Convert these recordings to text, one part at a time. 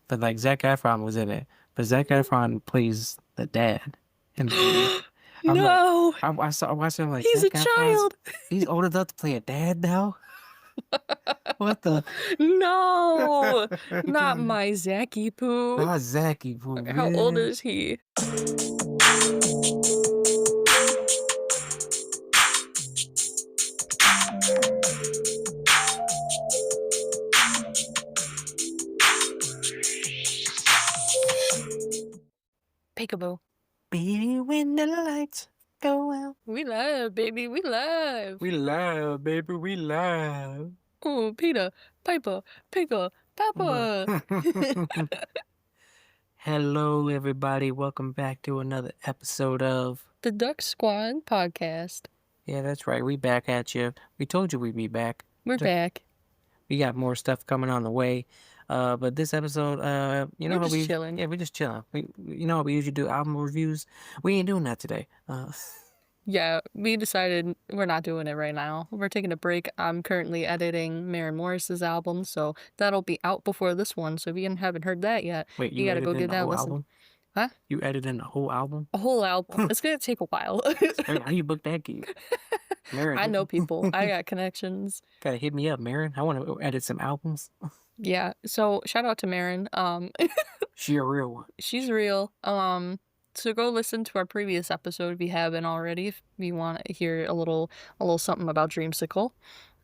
but like Zac Efron was in it. But Zac Efron plays the dad in the movie. I'm like, No, I watched it. I'm like, he's Zac a Efron's child. he's old enough to play a dad now. What the? No, not my Zachy Poo. Not Zachy, Poo, How old man. is he? Peekaboo. Baby, when the lights go out. We love, baby, we love. We love, baby, we love. Oh, Peter, Piper, Pickle, Pepper. Hello, everybody. Welcome back to another episode of The Duck Squad podcast. Yeah, that's right. We back at you. We told you we'd be back. We're back. We got more stuff coming on the way. But this episode, We're just chilling. Yeah, we're just chilling. You know how we usually do album reviews. We ain't doing that today. Yeah, we decided we're not doing it right now. We're taking a break. I'm currently editing Maren Morris's album, so that'll be out before this one. So if you haven't heard that yet, Wait, you gotta go give that a listen. Album? Huh? You edited in the whole album? A whole album. It's gonna take a while. How you book that gig? Maren, I know people. I got connections. Gotta hit me up, Maren. I want to edit some albums. Yeah. So shout out to Maren. She a real one. She's real. So go listen to our previous episode if you haven't already, if you want to hear a little something about Dreamsicle.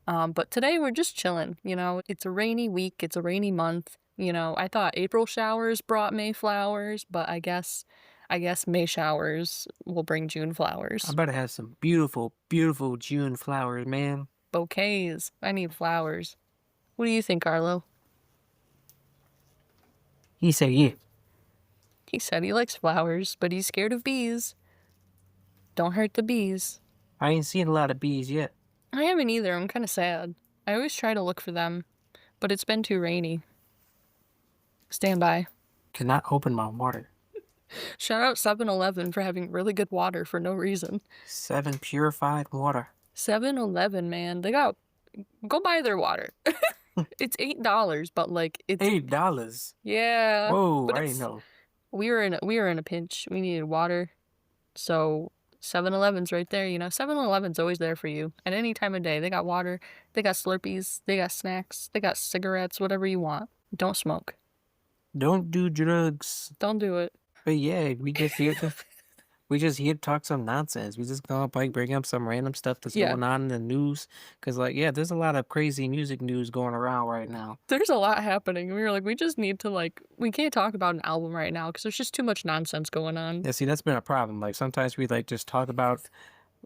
But today we're just chilling. You know, it's a rainy week. It's a rainy month. You know, I thought April showers brought May flowers, but I guess May showers will bring June flowers. I better have some beautiful, beautiful June flowers, man. Bouquets. I need flowers. What do you think, Arlo? He said, yeah. He said he likes flowers, but he's scared of bees. Don't hurt the bees. I ain't seen a lot of bees yet. I haven't either. I'm kind of sad. I always try to look for them, but it's been too rainy. Stand by. Cannot open my water. Shout out 7-Eleven for having really good water for no reason. 7 purified water. 7-Eleven, man. Go buy their water. It's $8, but like it's $8. Yeah. Whoa, I didn't know. We were in a pinch. We needed water. So 7-Eleven's right there, you know. 7-Eleven's always there for you at any time of day. They got water, they got Slurpees, they got snacks, they got cigarettes, whatever you want. Don't smoke. Don't do drugs. Don't do it. But yeah, we just here to talk some nonsense. We just gonna like bring up some random stuff that's going on in the news. Cause like, yeah, there's a lot of crazy music news going around right now. There's a lot happening. We were like, we just need to we can't talk about an album right now because there's just too much nonsense going on. Yeah, see, that's been a problem. Like sometimes we like just talk about,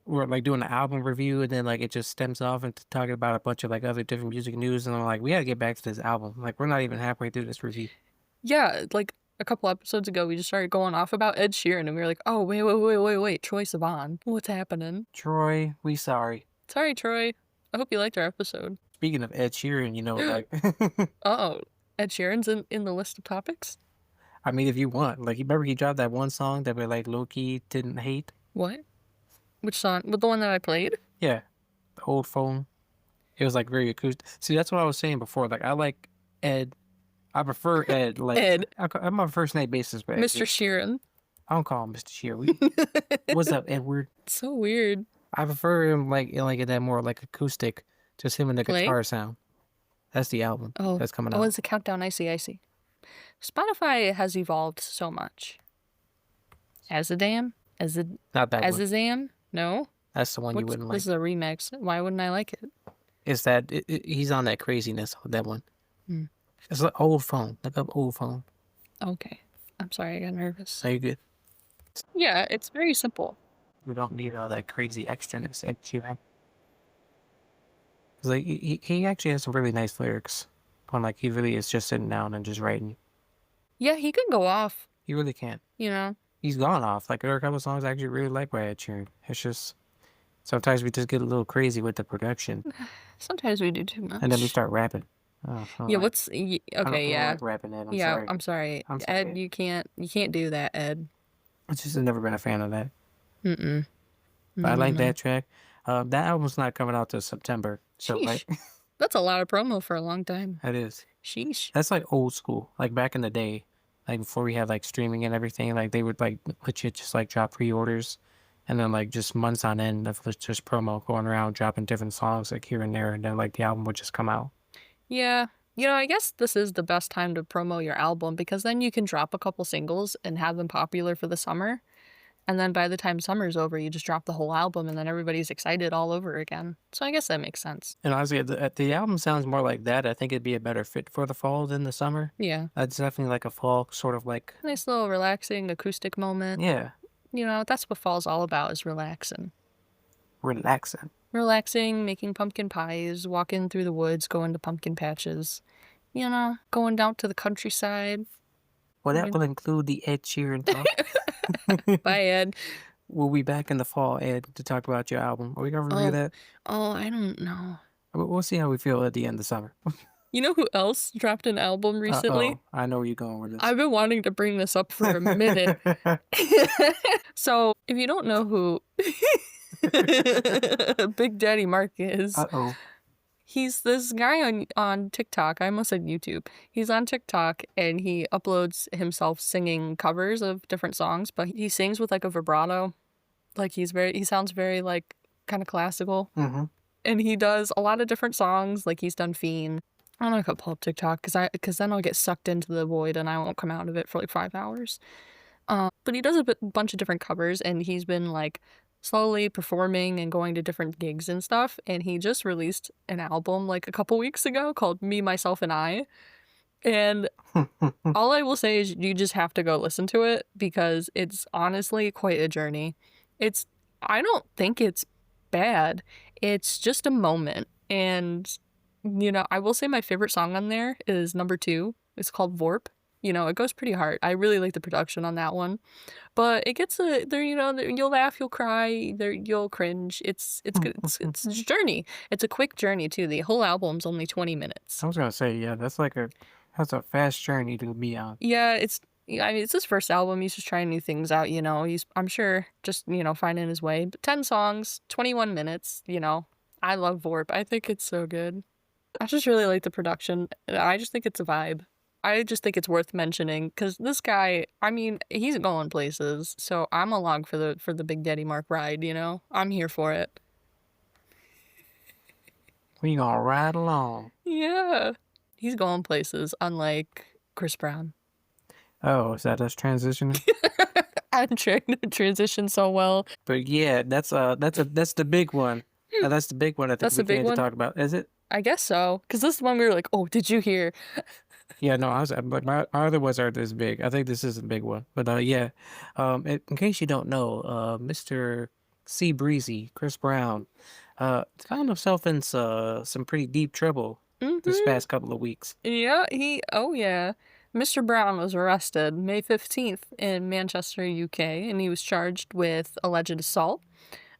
we're like doing an album review and then like it just stems off into talking about a bunch of like other different music news. And I'm like, we gotta get back to this album. Like we're not even halfway through this review. Yeah, like a couple episodes ago, we just started going off about Ed Sheeran, and we were like, oh, wait, Troye Sivan. What's happening? Troy, we sorry. Sorry, Troy. I hope you liked our episode. Speaking of Ed Sheeran, you know, like... Uh-oh. Ed Sheeran's in the list of topics? I mean, if you want. Like, remember he dropped that one song that we, like, low-key didn't hate? What? Which song? The one that I played? Yeah. The old phone. It was, like, very acoustic. See, that's what I was saying before. Like, I like Ed... I prefer Ed. Like Ed. I'm on a first name basis, but Mr. Sheeran. I don't call him Mr. Sheeran. What's up, Edward? It's so weird. I prefer him like in that more like acoustic, just him and the guitar sound. That's the album that's coming out. Oh, it's a countdown. I see. Spotify has evolved so much. As a dam? As a not that as one. a zam? No. That's the one you wouldn't like. This is a remix. Why wouldn't I like it? It's that he's on that craziness on that one. It's an old phone. Look up old phone. Okay. I'm sorry, I got nervous. Are you good? Yeah, it's very simple. We don't need all that crazy extraness at Sheeran. Like he actually has some really nice lyrics. When like he really is just sitting down and just writing. Yeah, he can go off. He really can. You know. He's gone off. Like there are a couple of songs I actually really like by Ed Sheeran. It's just sometimes we just get a little crazy with the production. Sometimes we do too much. And then we start rapping. Oh, yeah, like, okay, I like rapping, Ed. I'm sorry. Ed, you can't do that, Ed. I just have never been a fan of that. Mm-mm. But I like that track. That album's not coming out till September. So like That's a lot of promo for a long time. That is. Sheesh. That's like old school. Like back in the day, like before we had like streaming and everything, like they would like legit just like drop pre-orders and then like just months on end of just promo going around dropping different songs like here and there, and then like the album would just come out. Yeah. You know, I guess this is the best time to promo your album because then you can drop a couple singles and have them popular for the summer. And then by the time summer's over, you just drop the whole album and then everybody's excited all over again. So I guess that makes sense. And honestly, the album sounds more like that. I think it'd be a better fit for the fall than the summer. Yeah. It's definitely like a fall sort of like, Nice little relaxing acoustic moment. yeah, You know, that's what fall's all about is relaxing. relaxing. Relaxing, making pumpkin pies, walking through the woods, going to pumpkin patches. You know, going down to the countryside. Well, that will include the Ed Sheeran talk. Bye, Ed. We'll be back in the fall, Ed, to talk about your album. Are we gonna review that? Oh, I don't know. We'll see how we feel at the end of summer. You know who else dropped an album recently? I know where you're going with this. I've been wanting to bring this up for a minute. So, if you don't know who Big Daddy Mark is, he's this guy on TikTok. I almost said YouTube. He's on TikTok and he uploads himself singing covers of different songs, but he sings with like a vibrato. Like he sounds very like kind of classical. Mm-hmm. And he does a lot of different songs. Like he's done Fiend. I don't know if I pull up TikTok because then I'll get sucked into the void and I won't come out of it for like 5 hours. But he does a bunch of different covers and he's been like slowly performing and going to different gigs and stuff. And he just released an album like a couple weeks ago called Me, Myself, and I. And all I will say is you just have to go listen to it because it's honestly quite a journey. I don't think it's bad. It's just a moment. And, you know, I will say my favorite song on there is number 2. It's called Vorp. You know, it goes pretty hard. I really like the production on that one. But it gets there, you know, you'll laugh, you'll cry, you'll cringe. It's good. It's a journey. It's a quick journey too. The whole album's only 20 minutes. I was gonna say, yeah, that's a fast journey to be on. Yeah, I mean, it's his first album. He's just trying new things out, you know. I'm sure, just, you know, finding his way. But 10 songs, 21 minutes, you know. I love Vorp. I think it's so good. I just really like the production. I just think it's a vibe. I just think it's worth mentioning because this guy, I mean, he's going places. So I'm along for the Big Daddy Mark ride, you know? I'm here for it. We gonna ride along. Yeah. He's going places, unlike Chris Brown. Oh, is that us transitioning? I'm trying to transition so well. But yeah, that's the big one. That's the big one I think That's we the big came one? to talk about. Is it? I guess so. Because this is one we were like, oh, did you hear? Yeah, no, I was like my other ones aren't this big. I think this is a big one. But yeah, in case you don't know, Mr. C Breezy, Chris Brown, found himself in some pretty deep trouble this past couple of weeks. Yeah, yeah. Mr. Brown was arrested May 15th in Manchester, UK, and he was charged with alleged assault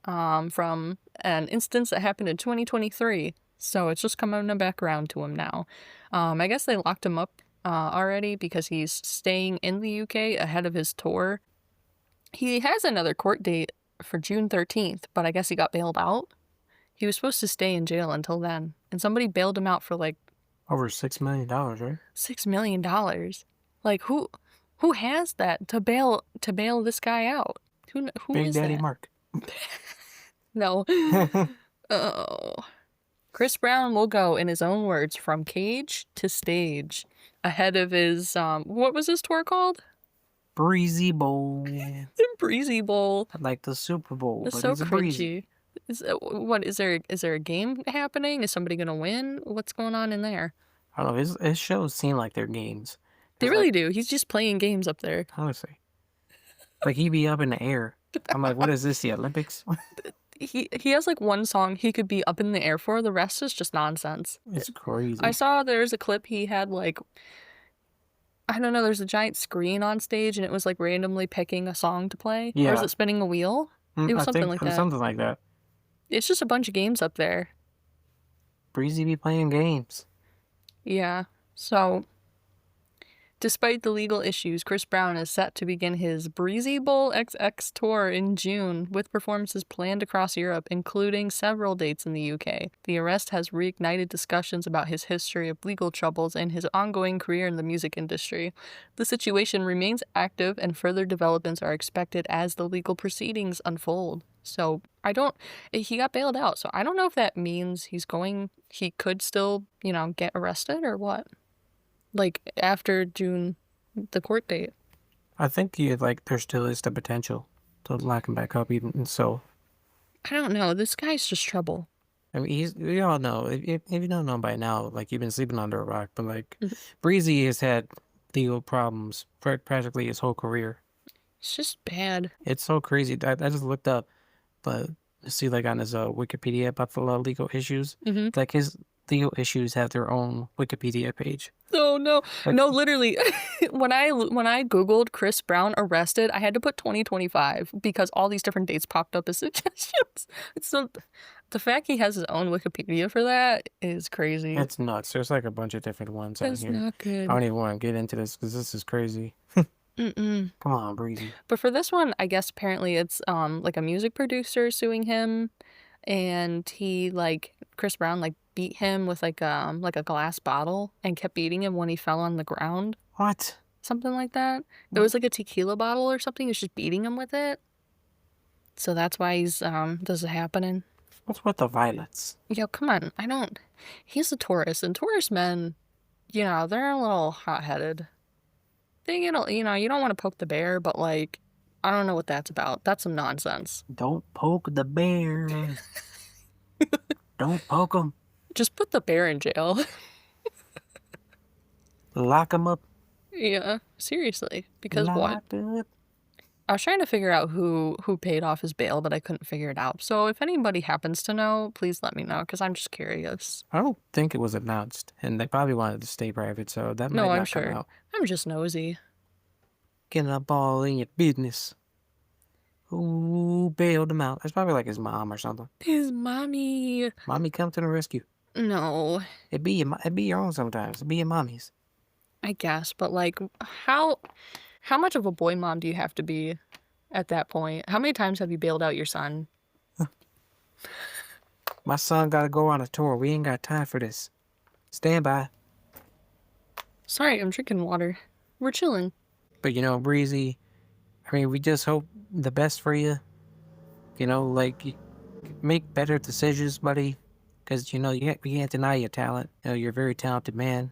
from an instance that happened in 2023. So it's just coming back around to him now. I guess they locked him up already because he's staying in the UK ahead of his tour. He has another court date for June 13th, but I guess he got bailed out. He was supposed to stay in jail until then, and somebody bailed him out for like Over $6 million, right? $6 million. Like who has that to bail this guy out? Who Big is Daddy that? Mark. No. Oh. Chris Brown will go, in his own words, from cage to stage ahead of his what was his tour called? Breezy Bowl. The Breezy Bowl. Like the Super Bowl, It's but so he's a breezy. cringy. Is there a game happening? Is somebody gonna win? What's going on in there? I don't know. His shows seem like they're games. They It's really like, do. He's just playing games up there. honestly, like he be up in the air. I'm like, what is this? The Olympics? He has like one song he could be up in the air for. The rest is just nonsense. It's crazy. I saw there's a clip he had like, I don't know, there's a giant screen on stage and it was like randomly picking a song to play. Or is Yeah. it spinning a wheel? It was I something think like that. something like that. It's just a bunch of games up there. Breezy be playing games. Yeah. So Despite the legal issues, Chris Brown is set to begin his Breezy Bowl XX tour in June, with performances planned across Europe, including several dates in the UK. The arrest has reignited discussions about his history of legal troubles and his ongoing career in the music industry. The situation remains active, and further developments are expected as the legal proceedings unfold. So he got bailed out, so I don't know if that means he could still, get arrested or what. Like, after June, the court date. I think there still is the potential to lock him back up, even so. I don't know. This guy's just trouble. I mean, we all know, if you don't know by now, like, you've been sleeping under a rock, but, like, Breezy has had legal problems practically his whole career. It's just bad. It's so crazy. I just looked up, but see, like, on his Wikipedia about the legal issues, like, his legal issues have their own Wikipedia page. Oh no. No, literally. when I Googled Chris Brown arrested, I had to put 2025 because all these different dates popped up as suggestions. So the fact he has his own Wikipedia for that is crazy. It's nuts. There's like a bunch of different ones on That's here. not good. I don't even want to get into this because this is crazy. Mm-mm. Come on, Breezy. But for this one, I guess apparently it's like a music producer suing him, and Chris Brown beat him with like a glass bottle and kept beating him when he fell on the ground. What? Something like that. It was like a tequila bottle or something. He was just beating him with it. So that's why this is happening. What's with the violence? Yo, come on. He's a Taurus, and Taurus men, they're a little hot-headed. You don't want to poke the bear, but I don't know what that's about. That's some nonsense. Don't poke the bear. Don't poke him. Just put the bear in jail. Lock him up. Yeah, seriously. Because Locked what? up. I was trying to figure out who paid off his bail, but I couldn't figure it out. So if anybody happens to know, please let me know, because I'm just curious. I don't think it was announced, and they probably wanted to stay private, so that might not come out. I'm just nosy. Getting up all in your business. Who bailed him out? That's probably like his mom or something. His mommy. Mommy, come to the rescue. No. It'd be your own sometimes. It'd be your mommy's. I guess, but how much of a boy mom do you have to be at that point? How many times have you bailed out your son? My son gotta go on a tour. We ain't got time for this. Stand by. Sorry, I'm drinking water. We're chilling. But Breezy, I mean, we just hope the best for you. Make better decisions, buddy. Because, we can't deny your talent. You're a very talented man.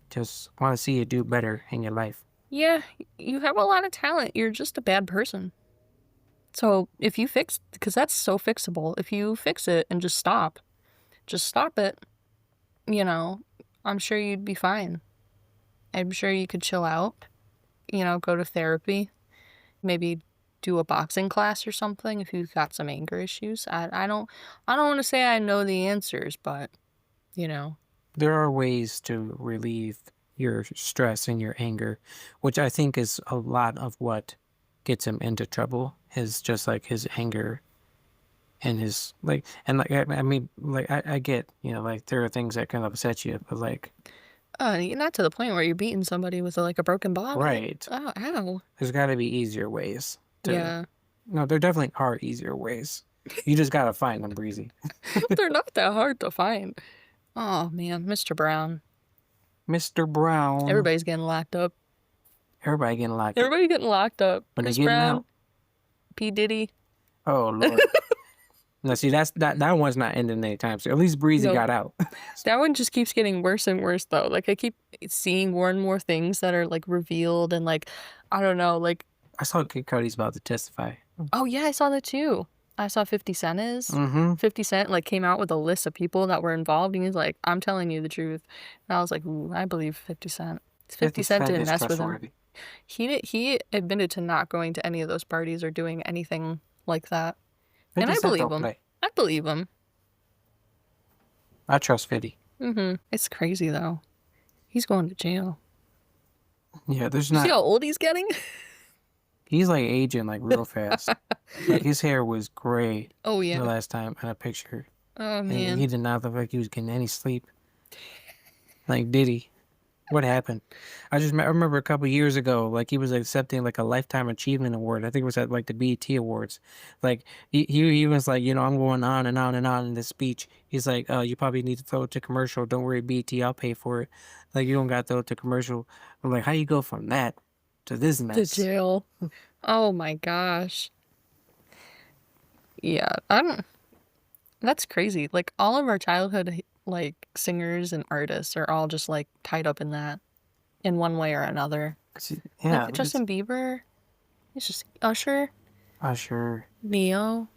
Just want to see you do better in your life. Yeah, you have a lot of talent. You're just a bad person. So if you because that's so fixable. If you fix it and just stop it, I'm sure you'd be fine. I'm sure you could chill out, go to therapy, maybe do a boxing class or something if you've got some anger issues. I don't want to say I know the answers, but, There are ways to relieve your stress and your anger, which I think is a lot of what gets him into trouble, is just his anger and his I get, there are things that can upset you, but not to the point where you're beating somebody with a broken bottle. Right. Oh, ow. There's got to be easier ways. Yeah. No, there definitely are easier ways. You just got to find them, Breezy. They're not that hard to find. Oh, man. Mr. Brown. Mr. Brown. Everybody's getting locked up. Everybody getting locked up. Everybody getting locked up. But Chris they're getting Brown, out. P. Diddy. Oh, Lord. No, see, that one's not ending anytime soon. At least Breezy got out. That one just keeps getting worse and worse, though. I keep seeing more and more things that are, revealed and, I don't know, I saw Kid Cudi's about to testify. Oh, yeah, I saw that, too. I saw 50 Cent is. 50 Cent, came out with a list of people that were involved, and he's like, I'm telling you the truth. And I was like, ooh, I believe 50 Cent. 50 Cent didn't mess with him. He admitted to not going to any of those parties or doing anything like that. And I believe him. I believe him. I trust 50. It's crazy, though. He's going to jail. Yeah, there's not... See how old he's getting? He's aging real fast. His hair was gray. Oh, yeah. The last time in a picture. Oh, man. He did not look like he was getting any sleep. Diddy. What happened? I remember a couple years ago, like he was accepting like a lifetime achievement award. I think it was at like the BET Awards. Like he was like, I'm going on and on and on in this speech. He's like, you probably need to throw it to commercial. Don't worry, BET, I'll pay for it. Like you don't got to throw it to commercial. I'm like, how you go from that to this The mess? jail. Oh my gosh. Yeah, I don't. That's crazy. Like all of our childhood like singers and artists are all just like tied up in that in one way or another. Yeah, Like Justin Bieber, it's just Usher, sure, Neo.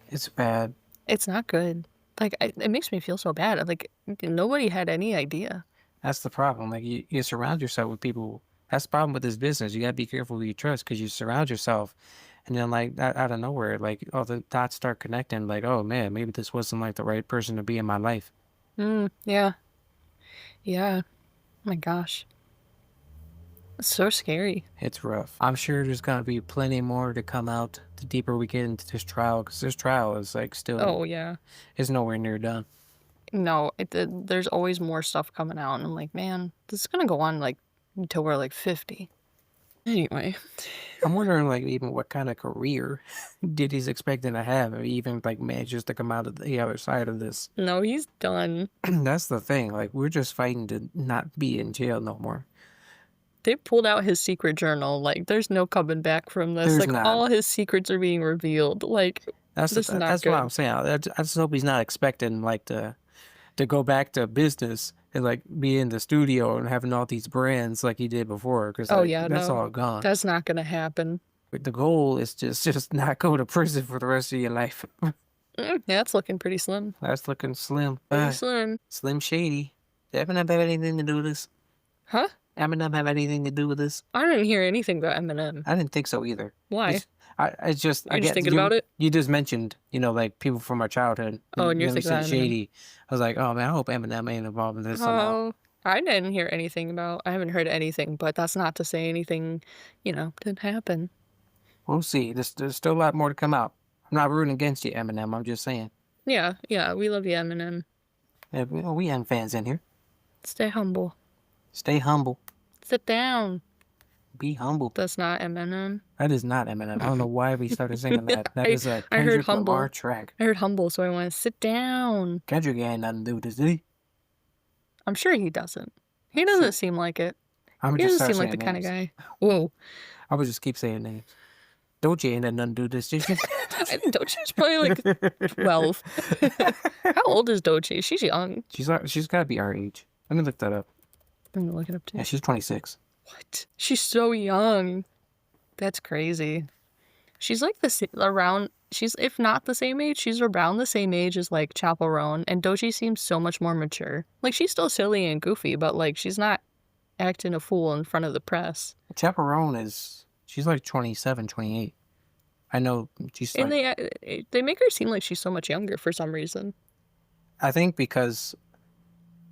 it's bad. It's not good. Like it makes me feel so bad. Like nobody had any idea. That's the problem. Like you surround yourself with people. That's the problem with this business. You gotta be careful who you trust because you surround yourself, and then like out of nowhere, like all the dots start connecting. Like, oh man, maybe this wasn't like the right person to be in my life. Yeah. Yeah. Oh my gosh. It's so scary. It's rough. I'm sure there's gonna be plenty more to come out the deeper we get into this trial because this trial is like still Oh yeah. is nowhere near done. No, there's always more stuff coming out, and I'm like, man, this is gonna go on like until we're like 50. Anyway, I'm wondering like even what kind of career did he's expecting to have, or even like manages to come out of the other side of this. no, he's done. That's the thing. Like we're just fighting to not be in jail no more. They pulled out his secret journal. Like, there's no coming back from this. There's Like, not. all his secrets are being revealed. Like, this is not That's what good. I'm saying. I just hope he's not expecting like to go back to business and like be in the studio and having all these brands like he did before because Oh like yeah, that's no, all gone. that's not gonna happen. But the goal is just not go to prison for the rest of your life. Yeah, it's looking pretty slim. That's looking slim. Pretty slim. Slim Shady. Did Eminem have anything to do with this? Huh? Eminem have anything to do with this? I didn't hear anything about Eminem. I didn't think so either. Why? It's just I You're just get thinking about it? you just mentioned like people from our childhood Oh, and and you're you thinking said about Eminem. Shady. I was like, oh man, I hope Eminem ain't involved in this somehow. Oh, I didn't hear anything about. I haven't heard anything, but that's not to say anything, didn't happen. We'll see. There's still a lot more to come out. I'm not rooting against you, Eminem. I'm just saying. Yeah, yeah, we love you, Eminem. Yeah, we have fans in here. Stay humble. Stay humble. Sit down. Be humble. That's not Eminem. That is not Eminem. I don't know why we started singing that. That I is a I heard Kendrick Lamar humble. track. I heard humble, so I want to sit down. Kendrick ain't nothing to do with this, did he? I'm sure he doesn't. He Shit. doesn't seem like it. I'm He just doesn't start seem like the saying kind of names. guy. Whoa. I would just keep saying names. Doja ain't had nothing to do with this, did she? Dochi's probably like 12. How old is Dochi? She's young. She's got to be our age. Let me look that up. I'm gonna look it up Yeah, too. she's 26. What? She's so young. That's crazy. She's like around. She's if not the same age, she's around the same age as like Chaperone, and Dochi seems so much more mature. Like she's still silly and goofy, but like she's not acting a fool in front of the press. Chaperone she's like 27, 28. I know she's And like, they make her seem like she's so much younger for some reason. I think because,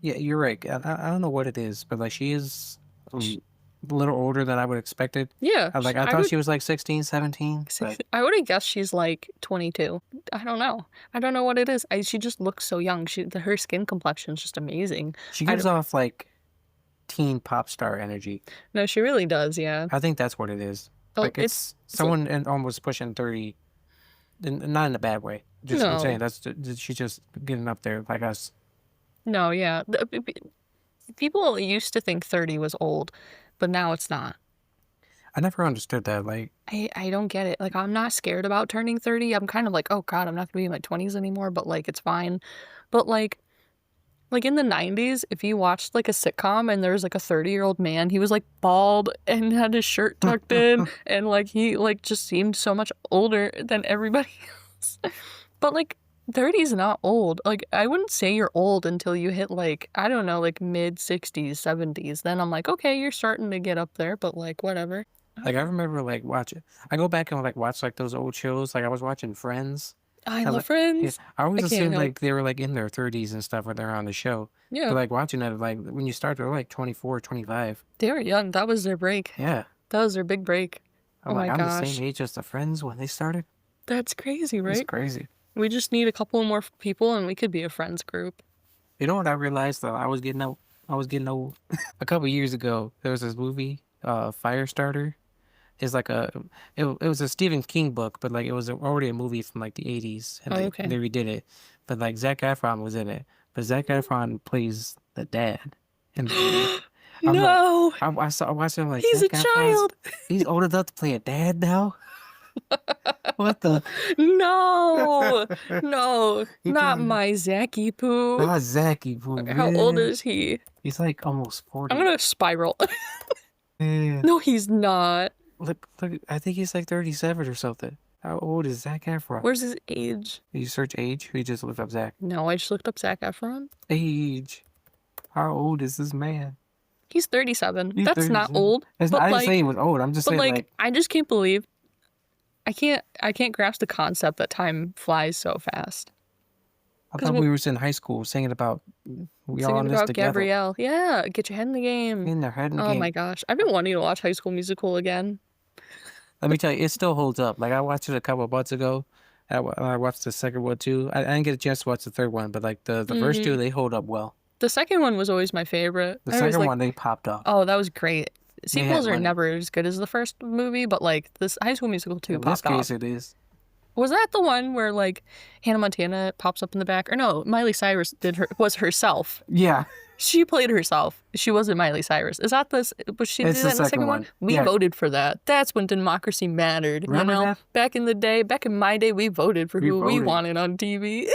yeah, you're right. I don't know what it is, but like she is a little older than I would expect it. Yeah, I thought she was like 16, 17, but I would have guessed she's like 22. I don't know. I don't know what it is. She just looks so young. Her skin complexion is just amazing. she gives off like teen pop star energy. No, she really does. Yeah. I think that's what it is. Oh, Like it's someone almost pushing 30, not in a bad way. Just I'm saying no, she's just getting up there like us. no, yeah. People used to think 30 was old, but now it's not. I never understood that. Like, I don't get it. Like I'm not scared about turning 30. I'm kind of like, oh God, I'm not gonna be in my 20s anymore. But like it's fine. But like in the 90s, if you watched like a sitcom and there was like a 30-year-old man, he was like bald and had his shirt tucked in and like he like just seemed so much older than everybody else. But like 30 is not old. Like I wouldn't say you're old until you hit like, I don't know, like mid 60s, 70s. Then I'm like, okay, you're starting to get up there, but like whatever. like I remember like watching. I go back and like watch like those old shows. Like I was watching Friends. I I love like, yeah, Friends. I I always can't assumed help. like they were like in their 30s and stuff when they're on the show. Yeah, But like watching that, like when you start, they're like 24, 25. they were young. That was their break. Yeah. That was their big break. I'm Oh like, my I'm the gosh. same age as the Friends when they started. That's crazy, It's right? crazy. We just need a couple more people and we could be a friends group. You know what I realized that I was getting out? I was getting old. A couple years ago, there was this movie, Firestarter. It's like it was a Stephen King book, but like it was already a movie from like the 80s, and Oh, they okay. redid it. But like Zac Efron was in it, but Zac Efron plays the dad in the movie. I'm like, No, I watched it. I'm like, he's a Zac Efron's child. he's old enough to play a dad now. What the? No, no, He not playing my Zacky Poo. not Zachy Boo, How old man. is he? He's like almost I'm 40. gonna spiral. Yeah. No, he's not. Look, I think he's like 37 or something. How old is Zac Efron? Where's his age? You search age, or you just look up Zac? No, I just looked up Zac Efron. Age. How old is this man? He's 37. He's That's not 37. old. But I didn't say like, he was old. I'm just but saying like, like I just can't believe I can't grasp the concept that time flies so fast. I Because thought we were in high school singing about we all singing in this about together. Gabrielle. Yeah, get your head in the game. In their head in the Oh game. my gosh. I've been wanting to watch High School Musical again. Let me tell you, it still holds up. Like I watched it a couple of months ago. I watched the second one too. I didn't get a chance to watch the third one, but like the first two, Hmm. they hold up well. The second one was always my favorite. The I always second like, one, they popped off. oh, that was great. They had Sequels are money. never as good as the first movie, but like this High School Musical 2 In this popped case, off. it is. Was that the one where like Hannah Montana pops up in the back? Or no, Miley Cyrus was herself. Yeah, She played herself. She wasn't Miley Cyrus. Is that this? Was she did it's the that in the second second one? one. We Yeah, voted for that. That's when democracy mattered. You remember know, that? back in the day, back in my day, we voted for We who we voted. wanted on TV.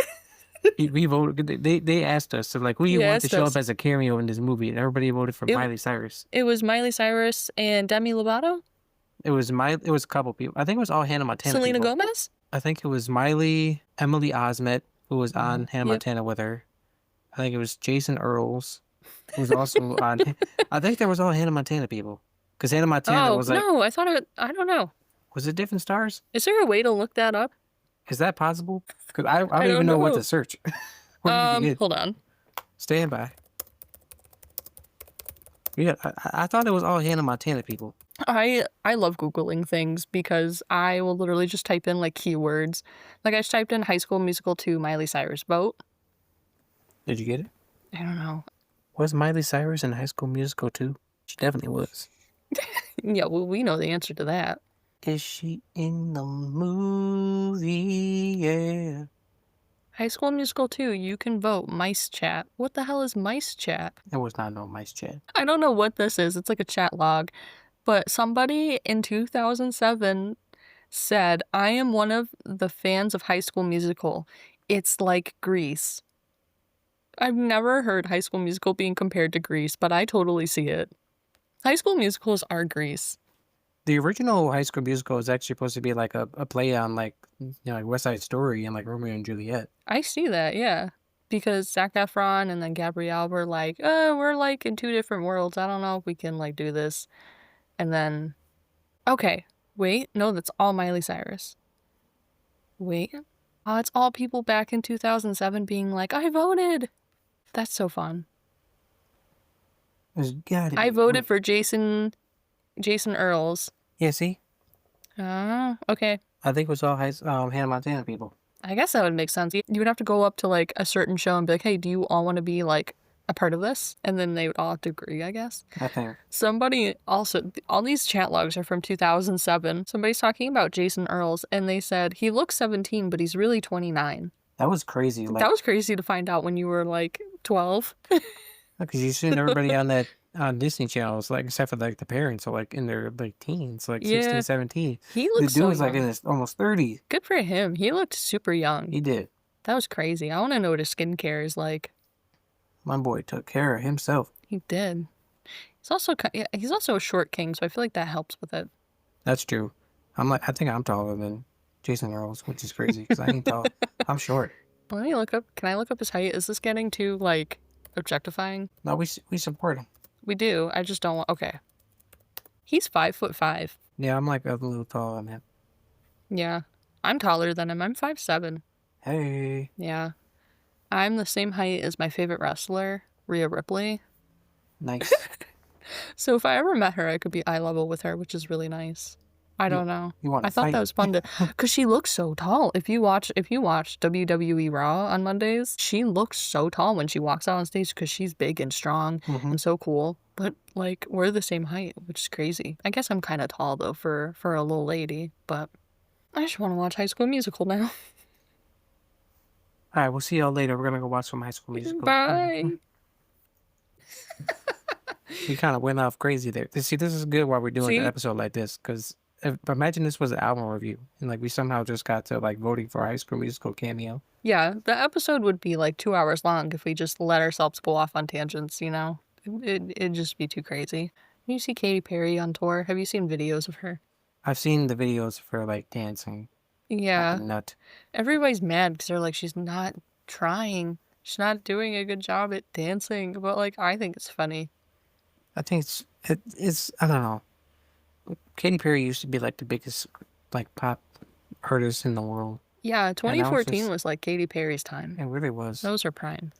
We voted. They asked us so like, who do you He want to asked show up us. as a cameo in this movie? And everybody voted for It Miley Cyrus. it was Miley Cyrus and Demi Lovato, It was a couple people. I think it was all Hannah Montana Selena people. Gomez. I think it was Miley, Emily Osment, who was on Hannah Yep. Montana with her. I think it was Jason Earls, who was also on. I think there was all Hannah Montana people, because Hannah Montana Oh was like, no, I thought it. I don't know. was it different stars? Is there a way to look that up? Is that possible? Because I I don't even don't know what to know. search. What do you begin? Hold on. Stand by. Yeah, I thought it was all Hannah Montana people. I love Googling things because I will literally just type in like keywords. Like I just typed in High School Musical 2 Miley Cyrus vote. Did you get it? I don't know. Was Miley Cyrus in High School Musical too? She definitely was. Yeah, well, we know the answer to that. Is she in the movie? Yeah. High School Musical 2, you can vote Mice Chat. What the hell is Mice Chat? It was not no Mice Chat. I don't know what this is. It's like a chat log. But somebody in 2007 said, I am one of the fans of High School Musical. It's like Grease. I've never heard High School Musical being compared to Grease, but I totally see it. High School Musicals are Grease. The original High School Musical is actually supposed to be like a play on like like West Side Story and like Romeo and Juliet. I see that, yeah. Because Zac Efron and then Gabrielle were like, we're like in two different worlds. I don't know if we can like do this. And then, okay, wait, no, that's all Miley Cyrus. Wait, oh, it's all people back in 2007 being like, I voted. That's so fun. There's gotta I be. voted for Jason Earls. Yeah, see? Okay. I think it was all Hannah Montana people. I guess that would make sense. You would have to go up to like a certain show and be like, hey, do you all want to be like a part of this? And then they would all have to agree, I guess. I think. Somebody also, all these chat logs are from 2007. Somebody's talking about Jason Earls and they said he looks 17, but he's really 29. That was crazy. Like, That was crazy to find out when you were like 12. because you've seen everybody on that on Disney channels, like except for like the parents are like in their like teens, like Yeah. 16, 17. He The looks dude so was like young. in his almost 30. Good for him. He looked super young. He did. That was crazy. I want to know what his skincare is like. My boy took care of himself. He did. He's also a short king, so I feel like that helps with it. That's true. I think I'm taller than Jason Earls, which is crazy because I ain't tall. I'm short. Let me look up. Can I look up his height? Is this getting too like objectifying? No, we support him. We do. I just don't want. Okay. He's 5'5". Yeah, I'm like a little taller than him. Yeah. I'm taller than him. I'm 5'7". Hey. Yeah. I'm the same height as my favorite wrestler, Rhea Ripley. Nice. So if I ever met her, I could be eye level with her, which is really nice. I You don't know. you want I to thought that fight? was fun to, cause she looks so tall. If you watch WWE Raw on Mondays, she looks so tall when she walks out on stage because she's big and strong Hmm. and so cool. But like we're the same height, which is crazy. I guess I'm kind of tall though for a little lady, but I just want to watch High School Musical now. All right, we'll see y'all later. We're gonna go watch some High School Musical. Bye. We kind of went off crazy there. See, this is good while we're doing an See? episode like this, because imagine this was an album review, and like we somehow just got to like voting for High School Musical cameo. Yeah, the episode would be like 2 hours long if we just let ourselves go off on tangents, you know? It'd just be too crazy. You see Katy Perry on tour? Have you seen videos of her? I've seen the videos of her like dancing like a Yeah. nut. Everybody's mad because they're like, she's not trying. She's not doing a good job at dancing. But like, I think it's funny. I think it's I don't know. Katy Perry used to be like the biggest like pop artist in the world, Yeah, and now it's 2014 just was like Katy Perry's time. it really was. That was her prime.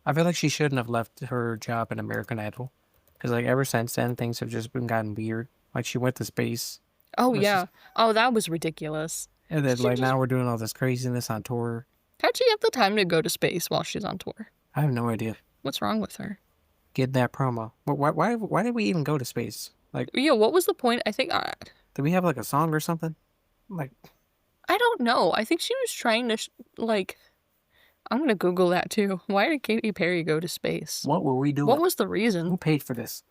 I feel like she shouldn't have left her job in American Idol, because like ever since then things have just been gotten weird. Like she went to space, Oh, which is, yeah. Oh, that was ridiculous. and then She like just, now we're doing all this craziness on tour. how'd she have the time to go to space while she's on tour? I have no idea. What's wrong with her? Get that promo. But why did we even go to space? Like, Yeah, what was the point? I think, did we have like a song or something? Like, I don't know. I think she was trying to, like, I'm gonna Google that too. Why did Katy Perry go to space? what were we doing? What was the Who reason? paid for this?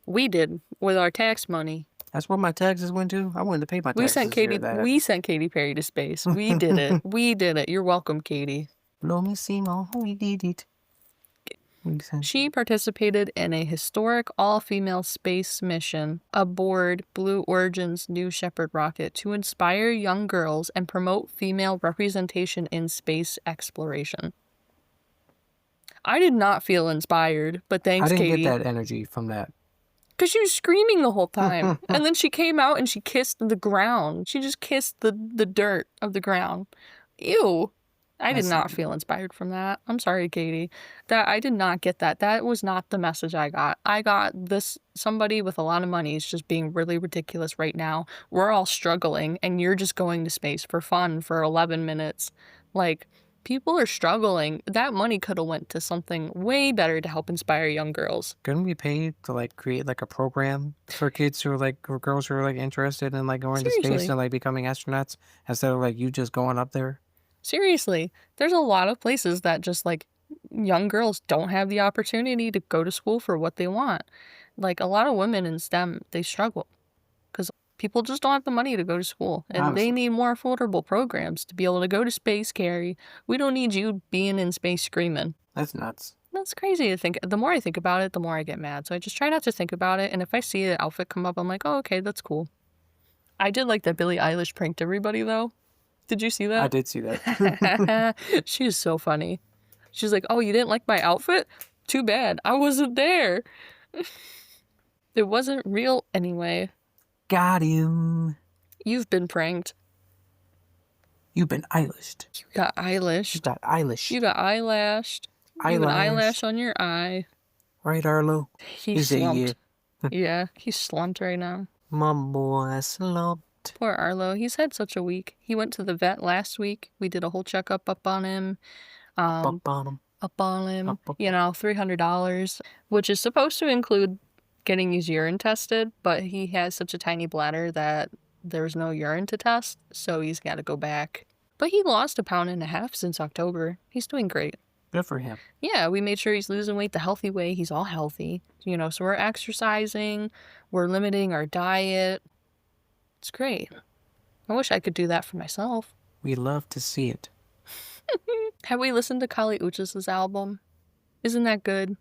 We did with our tax money. That's where my taxes went to. I wanted to pay my We taxes sent this year. Katy. We sent Katy Perry to space. We did it. We did it. You're welcome, Katy. Lo mismo, we did it. She participated in a historic all-female space mission aboard Blue Origin's New Shepard rocket to inspire young girls and promote female representation in space exploration. I did not feel inspired, but I thanks, didn't Katy. get that energy from that. Because she was screaming the whole time. And then she came out and she kissed the ground. She just kissed the dirt of the ground. Ew. I did not feel inspired from that. I'm sorry, Katy. That I did not get that. That was not the message I got. I got this somebody with a lot of money is just being really ridiculous right now. We're all struggling and you're just going to space for fun for 11 minutes. Like, people are struggling. That money could have went to something way better to help inspire young girls. Couldn't we pay to like create like a program for kids who are like or girls who are like interested in like going to space Seriously. and like becoming astronauts instead of like you just going up there? Seriously, there's a lot of places that just like young girls don't have the opportunity to go to school for what they want. Like a lot of women in STEM, they struggle because people just don't have the money to go to school and they Honestly. need more affordable programs to be able to go to space, Carrie. We don't need you being in space screaming. That's nuts. That's crazy to think. The more I think about it, the more I get mad. So I just try not to think about it. And if I see an outfit come up, I'm like, oh, okay, that's cool. I did like that Billie Eilish pranked everybody though. Did you see that? I did see that. She is so funny. She's like, oh, you didn't like my outfit? Too bad. I wasn't there. It wasn't real anyway. Got him. You've been pranked. You've been Eilished. You got eyelashed. You got Eilish. You got eyelashed. You have an eyelash on your eye. Right, Arlo? He's said, slumped. Yeah, he's slumped right now. My boy slumped. Poor Arlo. He's had such a week. He went to the vet last week. We did a whole checkup up on him. Up on him. Up on him. Up. You know, $300, which is supposed to include getting his urine tested, but he has such a tiny bladder that there's no urine to test, so he's got to go back. But he lost 1.5 pounds since October. He's doing great. Good for him. Yeah, we made sure he's losing weight the healthy way. He's all healthy, you know, so we're exercising, we're limiting our diet. It's great. I wish I could do that for myself. We love to see it. Have we listened to Kali Uchis' album? Isn't that good?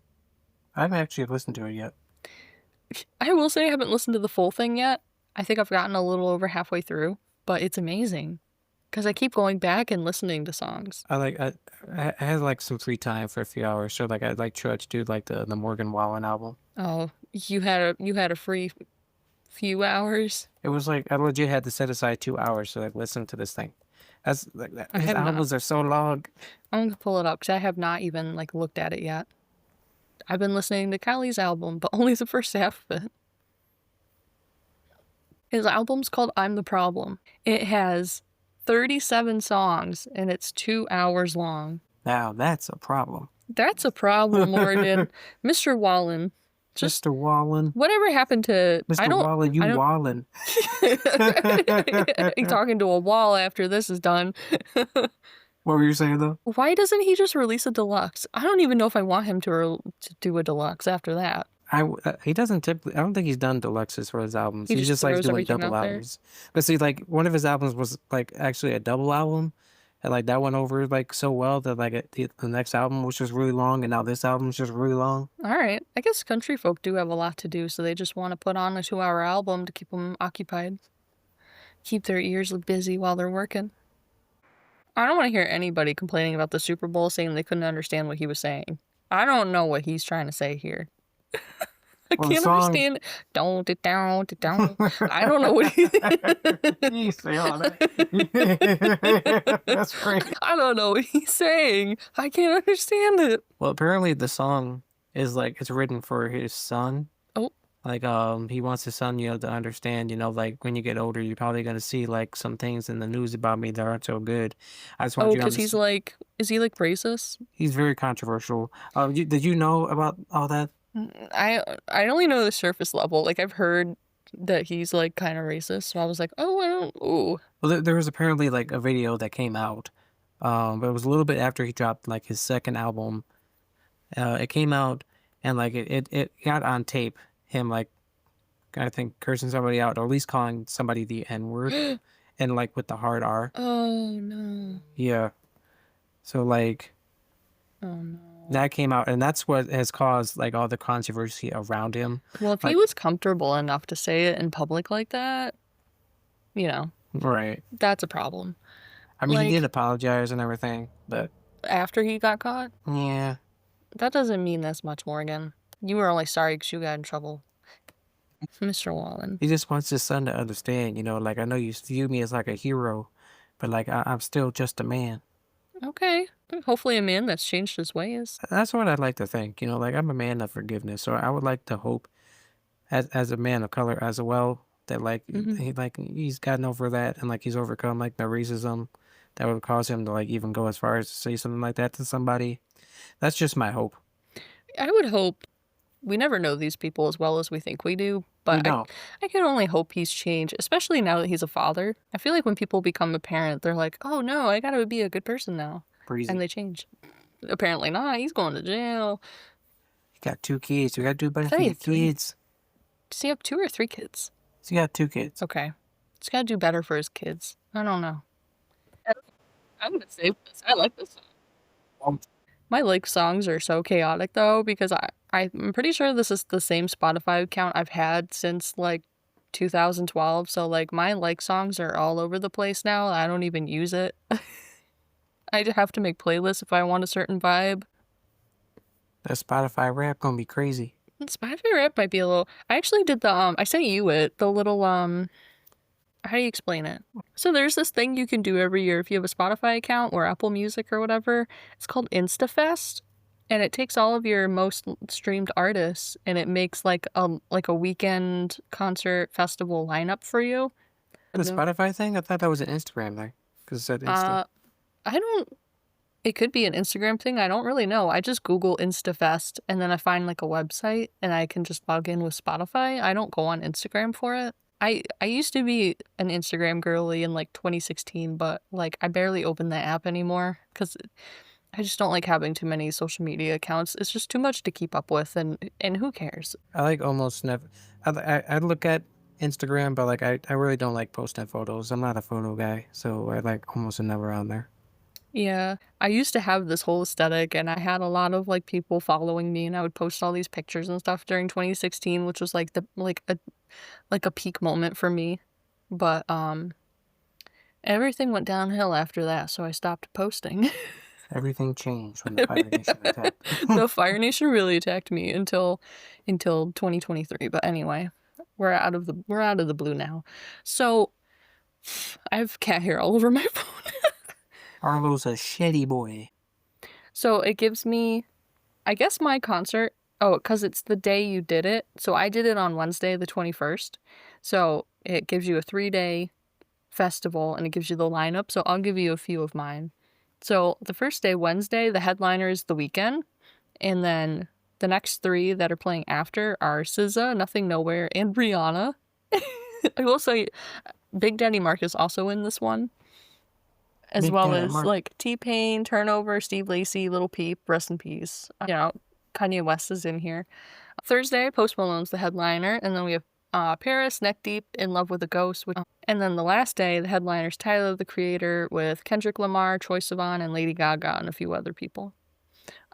I haven't actually listened to it yet. I will say I haven't listened to the full thing yet. I think I've gotten a little over halfway through, but it's amazing because I keep going back and listening to songs. I had like some free time for a few hours, so like I like tried to do like the Morgan Wallen album. Oh, you had a free few hours. It was like I legit had to set aside 2 hours to like listen to this thing. That's like that. I His have not. albums are so long. I'm gonna pull it up because I have not even like looked at it yet. I've been listening to Kylie's album, but only the first half of it. His album's called I'm the Problem. It has 37 songs and it's 2 hours long. Now that's a problem. That's a problem, Morgan. Mr. Wallen. Just Mr. Wallen. whatever happened to Mr. Wallen, you Wallen. He's talking to a wall after this is done. What were you saying though? Why doesn't he just release a deluxe? I don't even know if I want him to do a deluxe after that. He doesn't typically. I don't think he's done deluxes for his albums. He He just just likes throws doing everything double out there. albums. But see, like one of his albums was like actually a double album, and like that went over like so well that like the next album was just really long, and now this album's just really long. All right. I guess country folk do have a lot to do, so they just want to put on a 2-hour album to keep them occupied. Keep their ears busy while they're working. I don't want to hear anybody complaining about the Super Bowl saying they couldn't understand what he was saying. I don't know what he's trying to say here. I Well, the can't song- understand. Don't it down, it down. I don't know what he. You say all that. That's great. I don't know what he's saying. I can't understand it. Well, apparently the song is like it's written for his son. Oh. Like he wants his son, to understand, like when you get older, you're probably gonna see like some things in the news about me that aren't so good. I just want Oh, you to because he's like, is he like racist? He's very controversial. Did you know about all that? I only know the surface level. Like I've heard that he's like kind of racist, so I was like, oh, I don't. Ooh. Well, there was apparently like a video that came out, but it was a little bit after he dropped like his second album. It came out and like it got on tape him like I think cursing somebody out or at least calling somebody the N word and like with the hard R. Oh no. Yeah. So like. Oh no. That came out, and that's what has caused like all the controversy around him. Well, if he was comfortable enough to say it in public like that, Right. that's a problem. I mean, Like- he did apologize and everything, but After he got caught, yeah, that doesn't mean this much, Morgan. You were only sorry because you got in trouble. Mr. Wallen. he just wants his son to understand. Like I know you view me as like a hero, but like I'm still just a man. Okay. Hopefully a man that's changed his ways. That's what I'd like to think. Like I'm a man of forgiveness, so I would like to hope, as a man of color as well, that like he's gotten over that and like he's overcome like the racism that would cause him to like even go as far as to say something like that to somebody. That's just my hope. I would hope. We never know these people as well as we think we do, We but don't. I can only hope he's changed, especially now that he's a father. I feel like when people become a parent, they're like, oh no, I gotta be a good person now. Breezy. And they change. Apparently not. He's going to jail. You got 2 kids. You got to do better I thought for he your had 3. kids. Does he have 2 or 3 kids? So you got 2 kids. Okay. He's gotta do better for his kids. I don't know. I'm gonna save this. I like this song. My like songs are so chaotic though, because I'm pretty sure this is the same Spotify account I've had since like 2012. So like my like songs are all over the place now. I don't even use it. I have to make playlists if I want a certain vibe. That Spotify rap gonna be crazy. Spotify rap might be a little. I actually did the I sent you it, the little how do you explain it? So there's this thing you can do every year if you have a Spotify account or Apple Music or whatever. It's called InstaFest, and it takes all of your most streamed artists and it makes like a weekend concert festival lineup for you. The Spotify thing? I thought that was an Instagram thing. Because it said Insta. It could be an Instagram thing. I don't really know. I just Google InstaFest and then I find like a website and I can just log in with Spotify. I don't go on Instagram for it. I used to be an Instagram girly in like 2016, but like I barely open that app anymore because I just don't like having too many social media accounts. It's just too much to keep up with, and who cares? I like almost never. I look at Instagram, but like I really don't like posting photos. I'm not a photo guy, so I like almost never on there. Yeah, I used to have this whole aesthetic and I had a lot of like people following me and I would post all these pictures and stuff during 2016, which was like a peak moment for me. But everything went downhill after that, so I stopped posting. Everything changed when the Fire Nation attacked. The Fire Nation really attacked me until 2023. But anyway, we're out of the blue now. So I have cat hair all over my phone. Arlo's a shitty boy. So it gives me, I guess my concert, because it's the day you did it. So I did it on Wednesday, the 21st. So It gives you a 3-day festival, and it gives you the lineup. So I'll give you a few of mine. So the first day, Wednesday, the headliner is The Weeknd. And then the next 3 that are playing after are SZA, Nothing Nowhere, and Rihanna. I will say Big Daddy Mark is also in this one, as Big well Daddy as Mark. like T-Pain, Turnover, Steve Lacy, Little Peep, rest in peace. Kanye West is in here. Thursday, Post Malone's the headliner, and then we have Paris, Neck Deep, In Love with a Ghost. And then the last day, the headliner's Tyler, the Creator, with Kendrick Lamar, Troye Sivan, and Lady Gaga, and a few other people.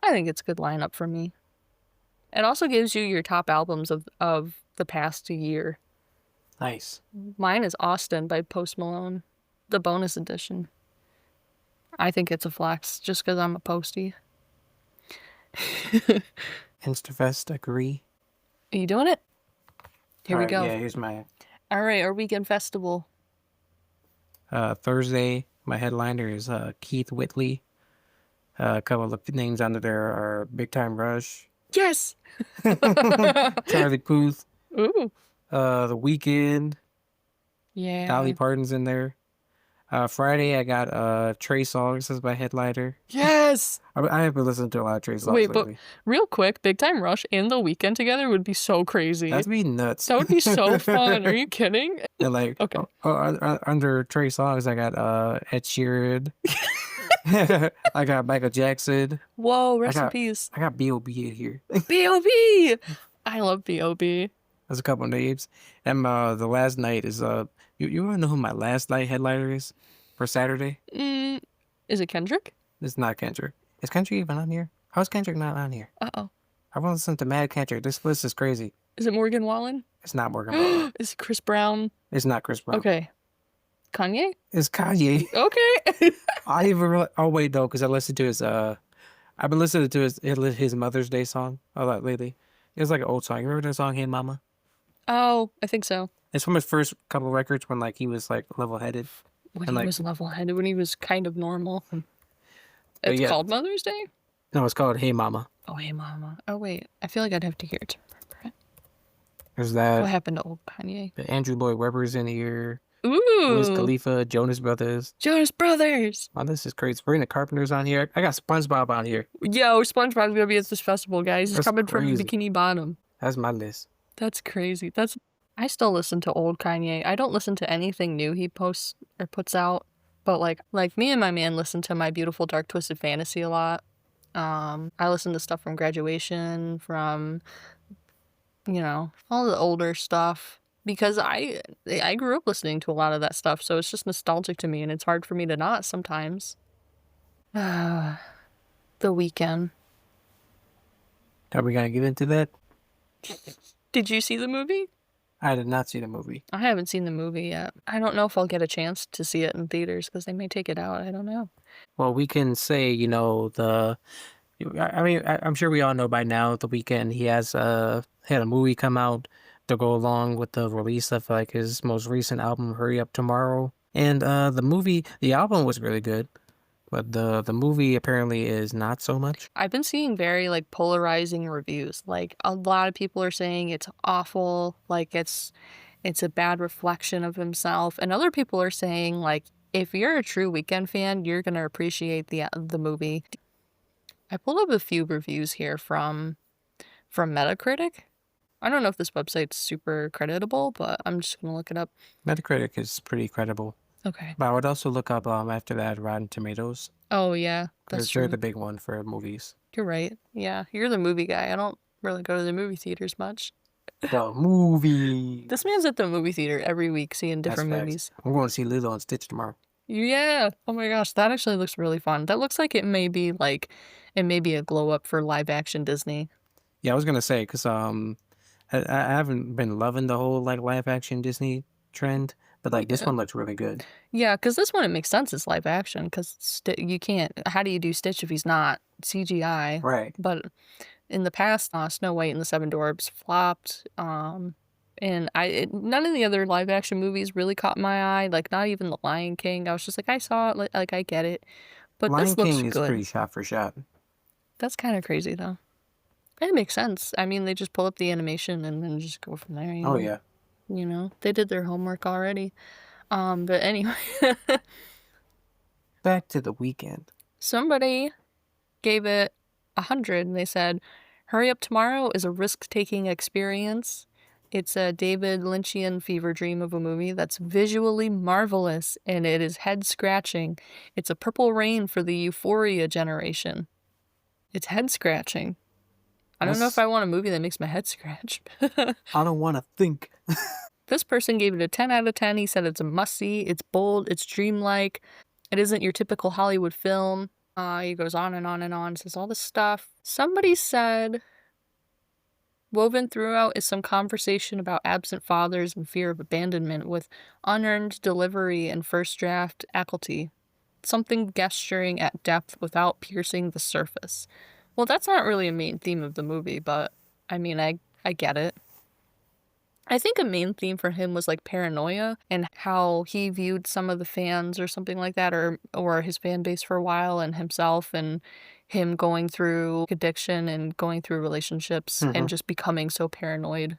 I think it's a good lineup for me. It also gives you your top albums of the past year. Nice. Mine is Austin by Post Malone, the bonus edition. I think it's a flex just because I'm a postie. Instafest, agree. Are you doing it? Here we Alright, go. yeah, here's my All right, our weekend festival. Thursday. My headliner is Keith Whitley. A couple of names under there are Big Time Rush, Yes! Charlie Puth, Ooh. The Weeknd, Yeah. Dolly Parton's in there. Friday I got Trey Songz as my headliner. Yes! I have been listening to a lot of Trey Songz Wait, but lately. real quick, Big Time Rush and The Weeknd together would be so crazy. That'd be nuts. That would be so fun. Are you kidding? And like, Okay. under Trey Songz, I got Ed Sheeran. I got Michael Jackson. Whoa, rest in peace. I got B.O.B. in here. B.O.B. I love B.O.B. There's a couple names. And the last night is you want to know who my last night headliner is for Saturday? Is it Kendrick? It's not Kendrick. Is Kendrick even on here? How's Kendrick not on here? Uh-oh. I want to listen to Mad Kendrick. This list is crazy. Is it Morgan Wallen? It's not Morgan Wallen. Is it Chris Brown? It's not Chris Brown. Okay. Kanye? It's Kanye. Okay. I even really, oh wait no, because I listened to his I've been listening to his Mother's Day song a lot lately. It was like an old song. You remember that song, Hey Mama? Oh, I think so. It's from his first couple records when like he was like level headed. When And, he like- was level-headed, when he was kind of normal. It's yeah. called Mother's Day? No, it's called Hey Mama. Oh, hey, mama. Oh, wait. I feel like I'd have to hear it to remember it. There's What that. happened to old Kanye? Andrew Lloyd Webber's in here. Ooh! Wiz Khalifa, Jonas Brothers. Jonas Brothers! Oh, this is crazy. Sabrina Carpenter's on here. I got SpongeBob on here. Yo, SpongeBob's gonna be at this festival, guys. He's That's coming crazy. from Bikini Bottom. That's my list. That's crazy. I still listen to old Kanye. I don't listen to anything new he posts or puts out, but like me and my man listen to My Beautiful Dark Twisted Fantasy a lot. I listen to stuff from Graduation, from all the older stuff because I grew up listening to a lot of that stuff, so it's just nostalgic to me, and it's hard for me to not sometimes. The Weeknd. Are we gonna get into that? Did you see the movie? I did not see the movie. I haven't seen the movie yet. I don't know if I'll get a chance to see it in theaters because they may take it out. I don't know. Well, we can say, I'm sure we all know by now, The Weeknd, he has had a movie come out to go along with the release of like his most recent album, Hurry Up Tomorrow. And the album was really good, but the movie apparently is not so much. I've been seeing very like polarizing reviews. Like a lot of people are saying it's awful, like it's a bad reflection of himself, and other people are saying like if you're a true Weeknd fan, you're gonna appreciate the movie. I pulled up a few reviews here from Metacritic. I don't know if this website's super creditable, but I'm just gonna look it up. Metacritic is pretty credible. Okay. But I would also look up after that Rotten Tomatoes. Oh yeah, that's They're true. the big one for movies. You're right. Yeah, you're the movie guy. I don't really go to the movie theaters much. The movie. This man's at the movie theater every week seeing That's different facts. movies. I'm going to see Lilo and Stitch tomorrow. Yeah. Oh my gosh, that actually looks really fun. That looks like it may be a glow up for live action Disney. Yeah, I was gonna say because I haven't been loving the whole like live action Disney trend, but like this one looks really good. Yeah, because this one it makes sense it's live action because you can't. How do you do Stitch if he's not CGI? Right. But in the past, Snow White and the Seven Dwarfs flopped. And none of the other live action movies really caught my eye. Like not even The Lion King. I was just like, I saw it, like I get it, but Lion this looks King is good. pretty shot for shot. That's kind of crazy though. It makes sense. I mean, they just pull up the animation and then just go from there. Oh yeah. You know, they did their homework already. But anyway, Back to the weekend. somebody gave it 100 and they said, Hurry Up Tomorrow is a risk-taking experience. It's a David Lynchian fever dream of a movie that's visually marvelous and it is head-scratching. It's a purple rain for the Euphoria generation. It's head-scratching. I don't know if That's I want a movie that makes my head scratch. I don't want to think. This person gave it a 10 out of 10. He said it's a must-see, it's bold, it's dreamlike, it isn't your typical Hollywood film. He goes on and on and on, says all this stuff. Somebody said, woven throughout is some conversation about absent fathers and fear of abandonment with unearned delivery and first draft faculty. Something gesturing at depth without piercing the surface. Well, that's not really a main theme of the movie, but I mean, I get it. I think a main theme for him was like paranoia and how he viewed some of the fans or something like that, or his fan base for a while, and himself, and him going through addiction and going through relationships Hmm. and just becoming so paranoid.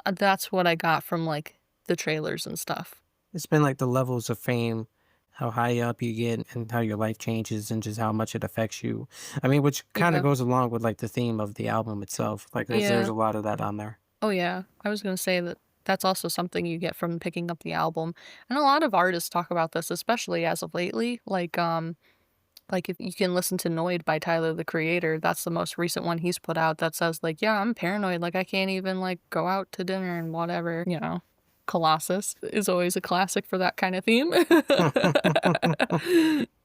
That's what I got from like the trailers and stuff. It's been like the levels of fame, how high up you get, and how your life changes, and just how much it affects you. I mean, which kind of Yeah. goes along with like the theme of the album itself. Like, there's Yeah. a lot of that on there. Oh yeah. I was gonna say that that's also something you get from picking up the album. And a lot of artists talk about this, especially as of lately. Like, if you can listen to Noid by Tyler, the Creator, that's the most recent one he's put out that says, like, yeah, I'm paranoid. Like, I can't even, like, go out to dinner and whatever, you know. Colossus is always a classic for that kind of theme.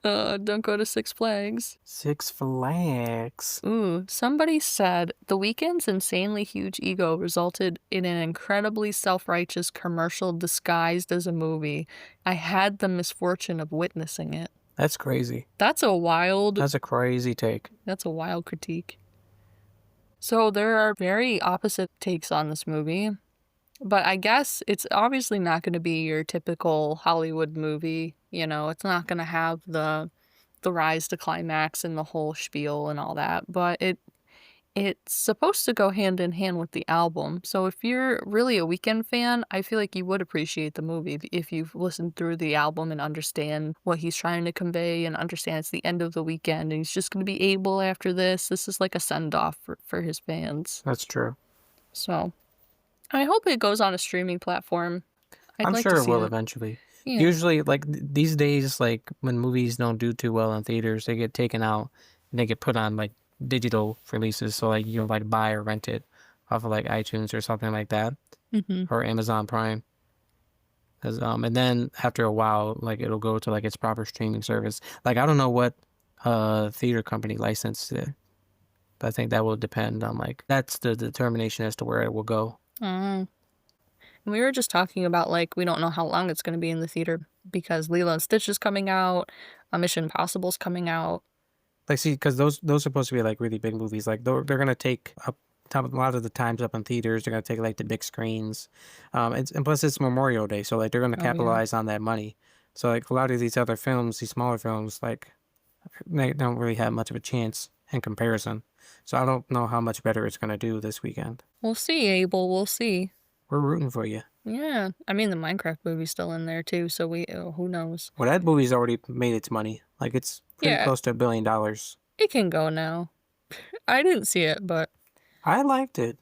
Don't go to Six Flags. Six Flags. Ooh, somebody said The Weeknd's insanely huge ego resulted in an incredibly self-righteous commercial disguised as a movie. I had the misfortune of witnessing it. That's crazy. That's a wild That's a crazy take. That's a wild critique. So there are very opposite takes on this movie, but I guess it's obviously not going to be your typical Hollywood movie. You know, it's not going to have the rise to climax and the whole spiel and all that, but it's supposed to go hand in hand with the album. So if you're really a Weeknd fan, I feel like you would appreciate the movie if you've listened through the album and understand what he's trying to convey and understand it's the end of the weekend and he's just going to be able after this. This is like a send-off for his fans. That's true. So I hope it goes on a streaming platform. I'd I'm like sure to it see will it. eventually. Yeah. Usually, like these days, like when movies don't do too well in theaters, they get taken out and they get put on like digital releases. So like you like buy or rent it off of like iTunes or something like that, Mm-hmm. or Amazon Prime. And then after a while, like it'll go to like its proper streaming service. Like I don't know what theater company licensed it, but I think that will depend on like that's the determination as to where it will go. And we were just talking about like we don't know how long it's going to be in the theater because Lilo and Stitch is coming out, Mission Impossible's coming out. Like, see, because those are supposed to be like really big movies. Like they're gonna take up a lot of the times up in theaters. They're gonna take like the big screens, and plus it's Memorial Day, so like they're gonna Oh yeah. capitalize on that money. So like a lot of these other films, these smaller films, like they don't really have much of a chance in comparison. So I don't know how much better it's gonna do this weekend. We'll see, Abel. We'll see. We're rooting for you. Yeah. I mean, the Minecraft movie's still in there too, so who knows? Well, that movie's already made its money. Like it's pretty Yeah, close to $1 billion. it can go now. I didn't see it, but I liked it.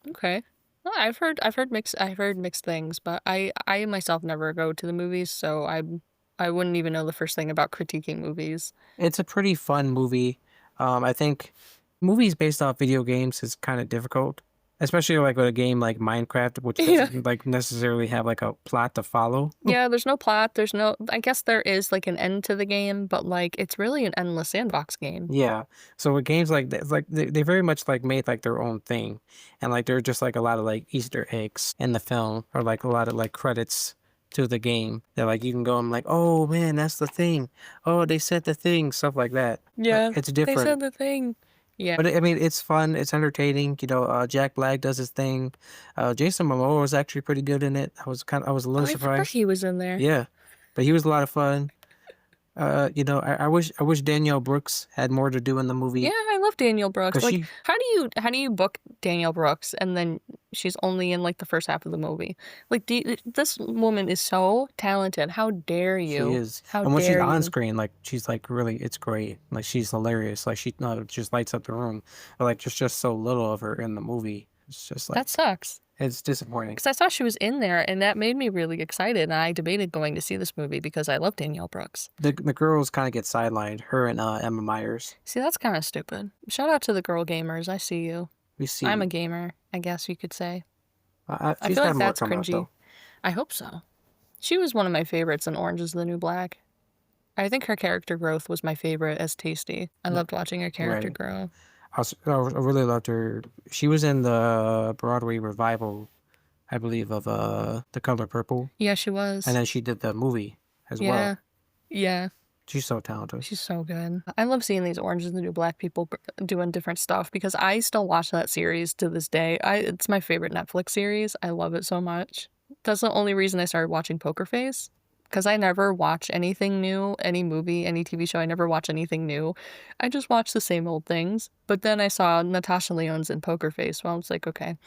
okay. Well, I've heard mixed things, but I myself never go to the movies, so I wouldn't even know the first thing about critiquing movies. It's a pretty fun movie. I think movies based off video games is kind of difficult, especially like with a game like Minecraft, which Yeah. doesn't like necessarily have like a plot to follow. Yeah, there's no plot, there's no I guess there is like an end to the game, but like it's really an endless sandbox game. Yeah. So with games like that, like they very much like made like their own thing, and like there are just like a lot of like Easter eggs in the film, or like a lot of like credits to the game that like you can go and like, oh man, that's the thing. Oh, they said the thing, stuff like that. Yeah, It's they said different. the thing. Yeah. But I mean, it's fun. It's entertaining. Jack Black does his thing. Jason Momoa was actually pretty good in it. I was a Oh, little I forgot surprised. he was in there. Yeah, but he was a lot of fun. I wish Danielle Brooks had more to do in the Yeah, movie. I love Danielle Brooks. Cause Like, she how do you book Danielle Brooks and then she's only in like the first half of the movie? Like, this woman is so talented. How dare she you? is, How and when she's dare on you? screen, like she's like really, it's great. Like she's hilarious. Like she just lights up the room. But like there's just so little of her in the movie. It's just That like sucks. it's disappointing. Because I saw she was in there, and that made me really excited. And I debated going to see this movie because I love Danielle Brooks. The girls kind of get sidelined. Her and Emma Myers. See, that's kind of stupid. Shout out to the girl gamers. I see you. We I'm a see. gamer, I guess you could say. I She's feel got like more that's coming up cringy. though. I hope so. She was one of my favorites in Orange is the New Black. I think her character growth was my favorite as Tasty. I loved watching her character Right. grow. I really loved her. She was in the Broadway revival, I believe, of The Color Purple, Yeah, she and was. then she did the movie as well. Yeah. Yeah. She's so talented. She's so good. I love seeing these Orange is the New Black people doing different stuff because I still watch that series to this day. It's my favorite Netflix series. I love it so much. That's the only reason I started watching Poker Face because I never watch anything new, any movie, any TV show. I never watch anything new. I just watch the same old things. But then I saw Natasha Lyonne's in Poker Face. Well, I was like, okay,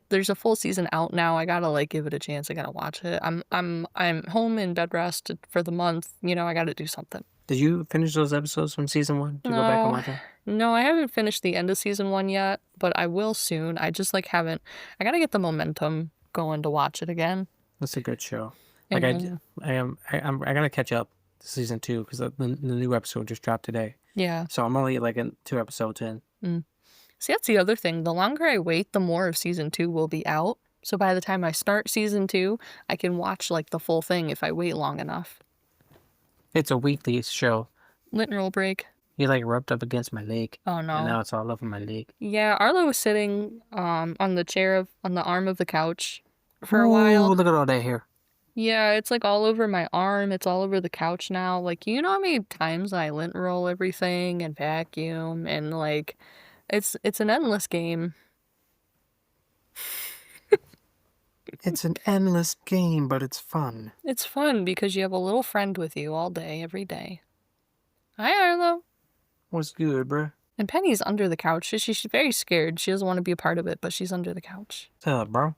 there's a full season out now. I gotta like give it a chance. I gotta watch it. I'm home in bed rest for the month. You know, I gotta do something. Did you finish those episodes from season one? Did you go back and No, watch them? no, I haven't finished the end of season 1 yet, but I will soon. I just like haven't. I gotta get the momentum going to watch it again. That's a good show. Like And I gotta catch up to season two because the new episode just dropped today. yeah. So I'm only like in 2 episodes in. Mm. See, that's the other thing. The longer I wait, the more of season 2 will be out. So by the time I start season 2, I can watch like the full thing if I wait long enough. It's a weekly show. Literal break. He like rubbed up against my leg, Oh and no. now it's all over my leg. Yeah, Arlo was sitting on the on the arm of the couch for a Ooh, while. look at all that hair. Yeah, it's like all over my arm. It's all over the couch now. Like, you know how many times I lint roll everything and vacuum and like it's an endless game. It's an endless game, but it's fun. It's fun because you have a little friend with you all day, every day. Hi, Arlo. What's good, bruh? And Penny's under the couch. She's very scared. She doesn't want to be a part of it, but she's under the couch. What's up, bro?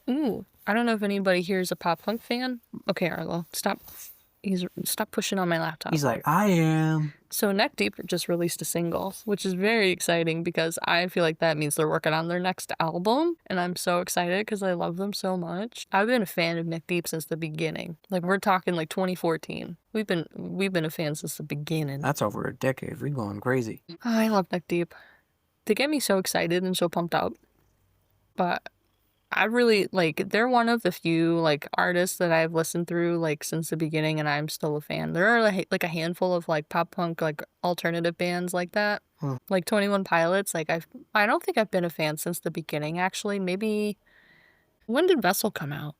Ooh, I don't know if anybody here is a pop punk fan. Okay, Arlo, stop. Stop pushing on my laptop. He's like, I am. So Neck Deep just released a single, which is very exciting because I feel like that means they're working on their next album, and I'm so excited because I love them so much. I've been a fan of Neck Deep since the beginning. Like we're talking like 2014. We've been a fan since the beginning. That's over a decade. We're going crazy. Oh, I love Neck Deep. They get me so excited and so pumped up. But I really like they're one of the few like artists that I've listened through like since the beginning and I'm still a fan. There are like a handful of like pop punk like alternative bands like that. Hmm. Like 21 Pilots, like I don't think I've been a fan since the beginning actually. Maybe when did Vessel come out?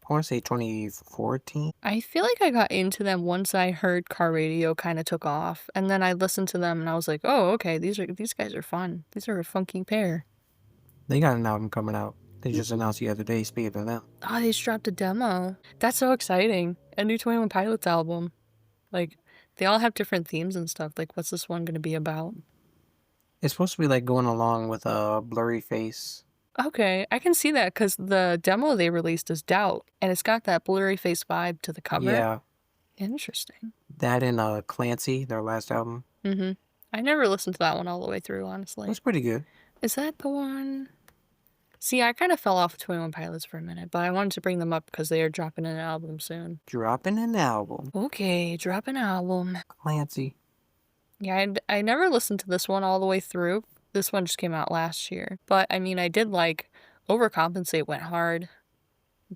I want to say 2014. I feel like I got into them once I heard Car Radio kind of took off and then I listened to them and I was like, "Oh, okay, these guys are fun. These are a funky pair." They got an album coming out. They just announced the other day, speaking of them. Oh, they just dropped a demo. That's so exciting. A new 21 Pilots album. Like, they all have different themes and stuff. Like, what's this one going to be about? It's supposed to be like going along with a blurry face. Okay, I can see that because the demo they released is Doubt, and it's got that blurry face vibe to the cover. Yeah. Interesting. That and Clancy, their last album. Mm-hmm. I never listened to that one all the way through, honestly. It's pretty good. Is that the one? See, I kind of fell off of 21 Pilots for a minute, but I wanted to bring them up because they are dropping an album soon. Dropping an album. Okay, drop an album. Clancy. Yeah, I never listened to this one all the way through. This one just came out last year. But, I mean, I did like Overcompensate went hard.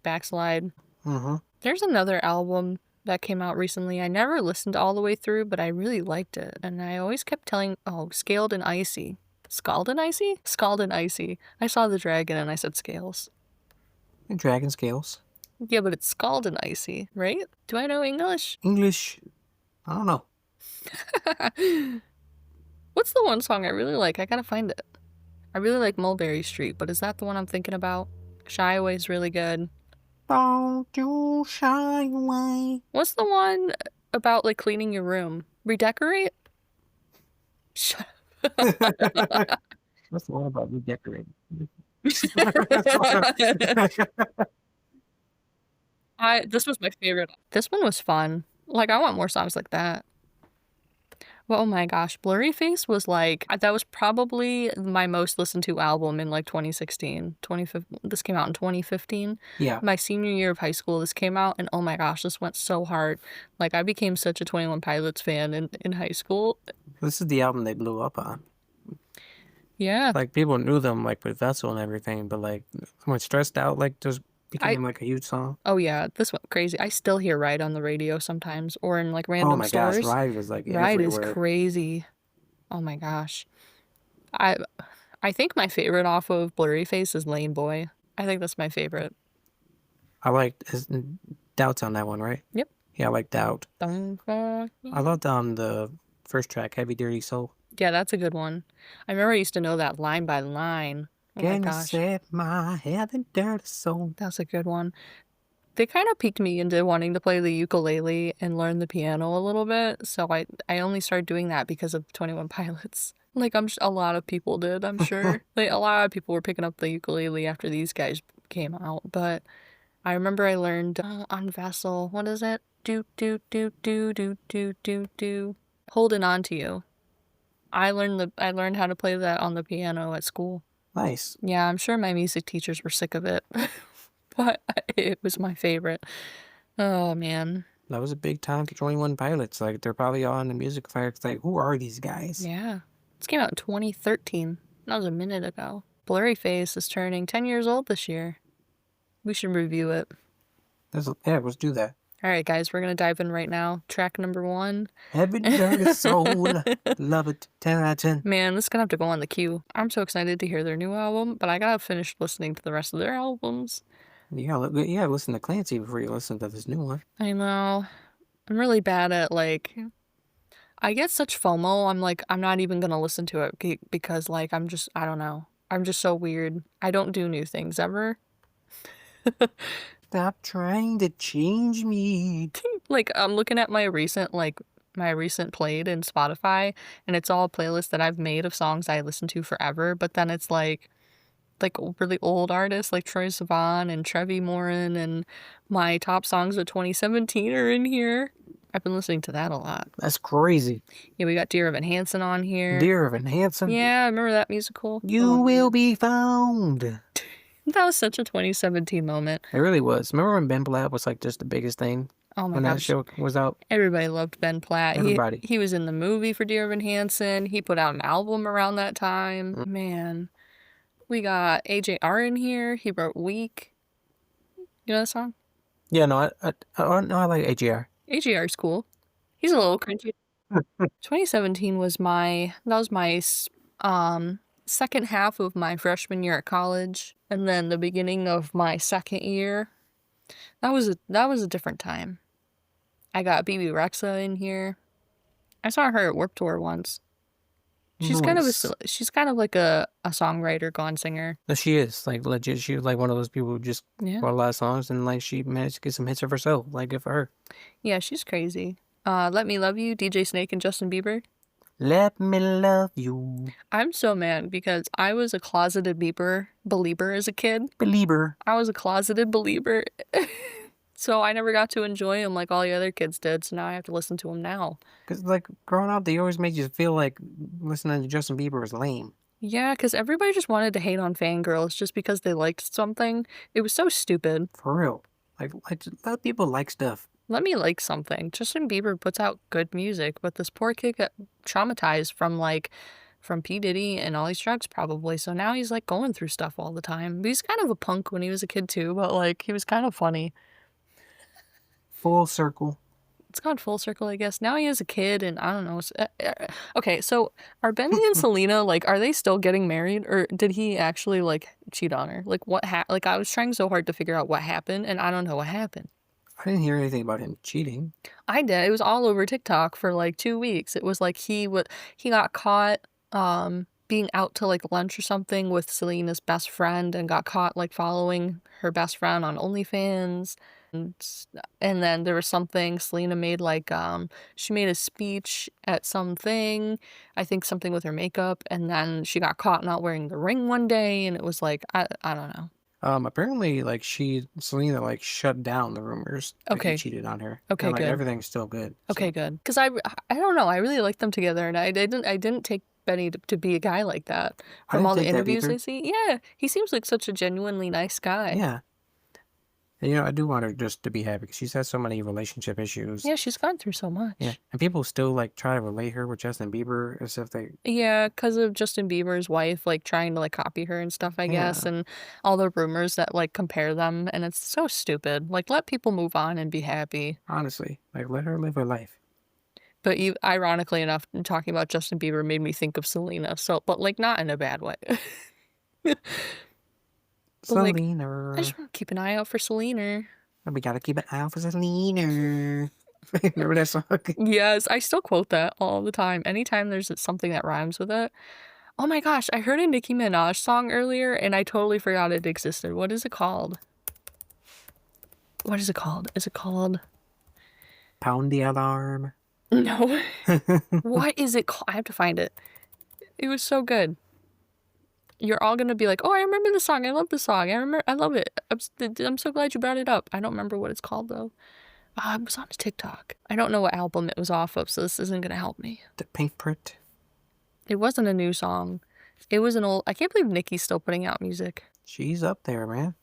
Backslide. Mm-hmm. There's another album that came out recently. I never listened all the way through, but I really liked it. And I always kept Scaled and Icy. Scald and Icy? Scald and Icy. I saw the dragon and I said scales. Dragon Scales. Yeah, but it's Scald and Icy, right? Do I know English? English. I don't know. What's the one song I really like? I gotta find it. I really like Mulberry Street, but is that the one I'm thinking about? Shy Away is really good. Don't you shy away. What's the one about like cleaning your room? Redecorate? Shut up. What's the one about redecorating? This was my favorite. This one was fun. Like, I want more songs like that. Well, oh my gosh, Blurry Face was like that was probably my most listened to album in like 2016. 2015. This came out in 2015. Yeah, My senior year of high school, this came out, and oh my gosh, this went so hard. Like, I became such a 21 Pilots fan in high school. this is the album they blew up on. Yeah, Like people knew them like with Vessel and everything, but like when Stressed Out like just I became like a huge song. oh yeah, this went crazy. I still hear Ride on the radio sometimes or in like Oh random my gosh, stores. Ride was like Ride is everywhere. crazy. Oh my gosh. I I think my favorite off of Blurry Face is Lane Boy. I think that's my favorite. I liked his Doubt's on that one, right? Yep. Yeah, I like Doubt. Don't fuck I me. loved the first track, Heavy Dirty Soul. Yeah, that's a good one. I remember I used to know that line by line. Oh my Can you gosh. set my heavy dirty soul? That's a good one. They kind of piqued me into wanting to play the ukulele and learn the piano a little bit. So I only started doing that because of 21 Pilots. Like a lot of people did, I'm sure. Like a lot of people were picking up the ukulele after these guys came out. But I remember I learned on Vessel. What is it? Do do do do do do do do. Holding on to you. I learned how to play that on the piano at school. Nice. Yeah, I'm sure my music teachers were sick of it, but it was my favorite. Oh man. That was a big time for 21 Pilots. Like they're probably all in the music facts. Like, who are these guys? Yeah. This came out in 2013. That was a minute ago. Blurry Face is turning 10 years old this year. We should review it. Yeah, let's do that. All right, guys, we're going to dive in right now. Track number 1. Heavy dirty soul, love it 10 out of 10. Man, this is going to have to go on the queue. I'm so excited to hear their new album, but I got to finish listening to the rest of their albums. Yeah, listen to Clancy before you listen to this new one. I know. I'm really bad at like I get such FOMO. I'm like I'm not even going to listen to it because like I don't know. I'm just so weird. I don't do new things ever. Stop trying to change me. Like I'm looking at my recent played in Spotify, and it's all playlists that I've made of songs I listened to forever, but then it's like really old artists like Troye Sivan and Trevi Morin, and my top songs of 2017 are in here. I've been listening to that a lot. That's crazy. Yeah, we got Dear Evan Hansen on here. Dear Evan Hansen. Yeah, I remember that musical. You will be found. That was such a 2017 moment. It really was. Remember when Ben Platt was like just the biggest thing Oh my when that gosh. show was out? Everybody loved Ben Platt. Everybody. He was in the movie for Dear Evan Hansen. He put out an album around that time. Man. We got AJR in here. He wrote Weak. You know that song? Yeah, no, I like AGR. AJR's cool. He's a little cringy. 2017 was my second half of my freshman year at college, and then the beginning of my second year. That was a different time. I got BB Rexa in here. I saw her at Warped Tour once. She's Nice. she's kind of like a songwriter gone singer. No, she is like legit. She was like one of those people who just Yeah. wrote a lot of songs and like she managed to get some hits of herself. Like good for her. Yeah, she's crazy. Let Me Love You, DJ Snake and Justin Bieber. Let me love you, I'm so mad because I was a closeted Bieber believer as a kid. believer. I was a closeted believer. So I never got to enjoy him like all the other kids did. So now I have to listen to him now. Because like growing up, they always made you feel like listening to Justin Bieber was lame. Yeah, because everybody just wanted to hate on fangirls just because they liked something. It was so stupid. For real. Like just let people like stuff. Let me like something. Justin Bieber puts out good music, but this poor kid got traumatized from P. Diddy and all these drugs probably. So now he's like going through stuff all the time. But he's kind of a punk when he was a kid too, but like he was kind of funny. Full circle. It's gone full circle, I guess. Now he has a kid, and I don't know. Okay, so are Benny and Selena like? Are they still getting married, or did he actually like cheat on her? Like what? Like I was trying so hard to figure out what happened, and I don't know what happened. I didn't hear anything about him cheating. I did. It was all over TikTok for like 2 weeks. It was like he got caught being out to like lunch or something with Selena's best friend, and got caught like following her best friend on OnlyFans. and then there was something Selena made, like, she made a speech at something, I think something with her makeup, and then she got caught not wearing the ring one day, and it was like, I don't know. Apparently, like Selena, like shut down the rumors that he Okay. cheated on her, Okay, and like good. everything's still good. Okay, So good. Because I don't know, I really like them together, and I didn't take Benny to be a guy like that I from didn't all the think that interviews I either. see. Yeah, he seems like such a genuinely nice guy. Yeah, and I do want her just to be happy because she's had so many relationship issues. Yeah, she's gone through so Yeah, much. and people still like try to relate her with Justin Bieber as if they. Yeah, because of Justin Bieber's wife, like, trying to, like, copy her and stuff, I guess, Yeah, and all the rumors that, like, compare them, and it's so stupid. Like, let people move on and be happy. honestly, like let her live her life. But ironically enough, talking about Justin Bieber made me think of Selena, so but, like, not in a bad way. But, like, I Selena, just wanna keep an eye out for Selena. we gotta keep an eye out for Selena. Remember that song? Yes, I still quote that all the time. Anytime there's something that rhymes with it. Oh my gosh, I heard a Nicki Minaj song earlier, and I totally forgot it existed. What is it called? What is it called? Is it called Pound the alarm. No. What is it called? I have to find it. It was so good. You're all gonna be like, "Oh, I remember the song. I love the song. I love it. I'm so glad you brought it up." I don't remember what it's called though. It was on a TikTok. I don't know what album it was off of, so this isn't gonna help me. The pink print. It wasn't a new song. It was an old. I can't believe Nicki's still putting out music. She's up there, man.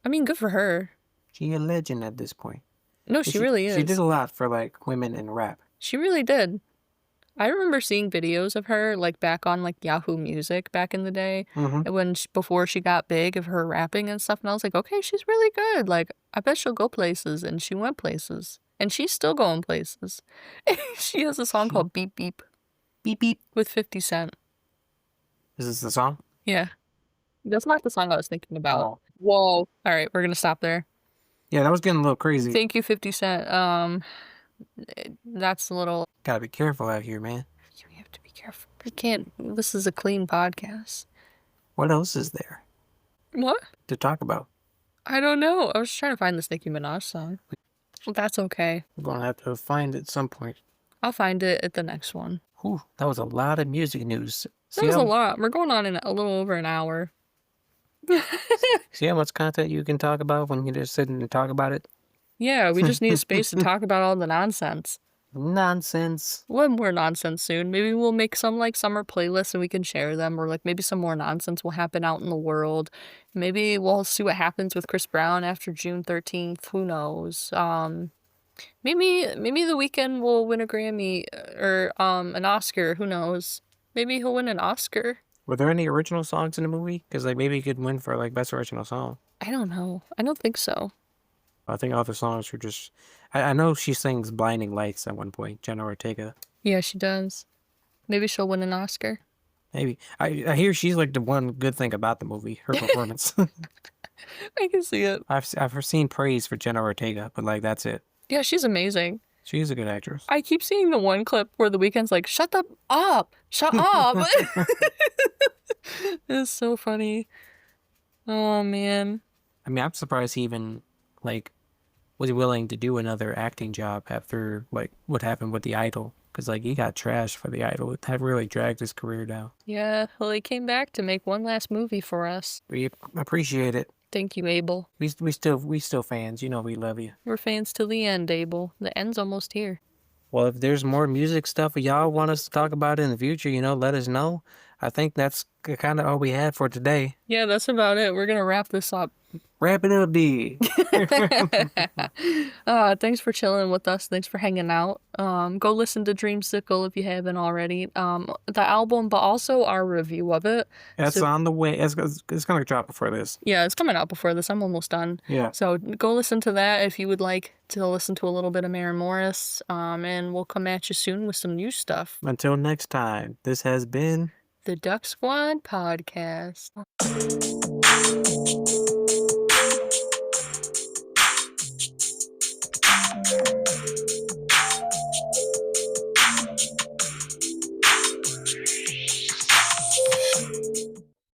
I mean, good for her. She a legend at this point. No, And she really she did is. a lot for like women in rap. She really did. I remember seeing videos of her, like, back on, like, Yahoo Music back in the day, Mm-hmm. when before she got big, of her rapping and stuff, and I was like, okay, she's really good. Like, I bet she'll go places, and she went places, and she's still going places. She has a song She called Beep Beep beep beep. with 50 Cent. Is this the song? Yeah, that's not the song I was thinking about. Oh. Whoa! All right, we're gonna stop there. Yeah, that was getting a little crazy. Thank you, 50 Cent. That's a little. Gotta be careful out here, man. You have to be careful. We can't. This is a clean podcast. What else is there What? to talk about? I don't know. I was trying to find this Nicki Minaj song. Well, that's okay. We're gonna have to find it at some point. I'll find it at the next one. Whew, that was a lot of music news. That was a lot. We're going on in a little over an hour. See how much content you can talk about when you just sit and talk about it? Yeah, we just need a space to talk about all the nonsense. Nonsense. We'll have more nonsense soon. Maybe we'll make some, like, summer playlists and we can share them, or, like, maybe some more nonsense will happen out in the world. Maybe we'll see what happens with Chris Brown after June 13th. Who knows? Maybe The Weeknd will win a Grammy or an Oscar. Who knows? Maybe he'll win an Oscar. Were there any original songs in the movie? Because like maybe he could win for like best original song. I don't know. I don't think so. I think all the songs were just. I know she sings "Blinding Lights" at one point. Jenna Ortega. Yeah, she does. Maybe she'll win an Oscar. Maybe I hear she's like the one good thing about the movie, her performance. I can see it. I've seen praise for Jenna Ortega, but like that's it. Yeah, she's amazing. She's a good actress. I keep seeing the one clip where The Weeknd's like, "Shut up! Shut up!" It's so funny. Oh man. I mean, I'm surprised he even like was willing to do another acting job after like what happened with The Idol, because like he got trashed for The Idol. It had really dragged his career down. Yeah, well, he came back to make one last movie for us. We appreciate it. Thank you, Abel. We still fans. You know we love you. We're fans till the end, Abel. The end's almost here. Well, if there's more music stuff y'all want us to talk about in the future, let us know. I think that's kind of all we had for today. Yeah, that's about it. We're gonna wrap this up. Wrap it up, D. Thanks for chilling with us. Thanks for hanging out. Go listen to Dreamsicle if you haven't already. The album, but also our review of it. That's on the way. It's going to drop before this. Yeah, it's coming out before this. I'm almost done. Yeah. So go listen to that if you would like to listen to a little bit of Maren Morris. And we'll come at you soon with some new stuff. Until next time, this has been The Duck Squad Podcast.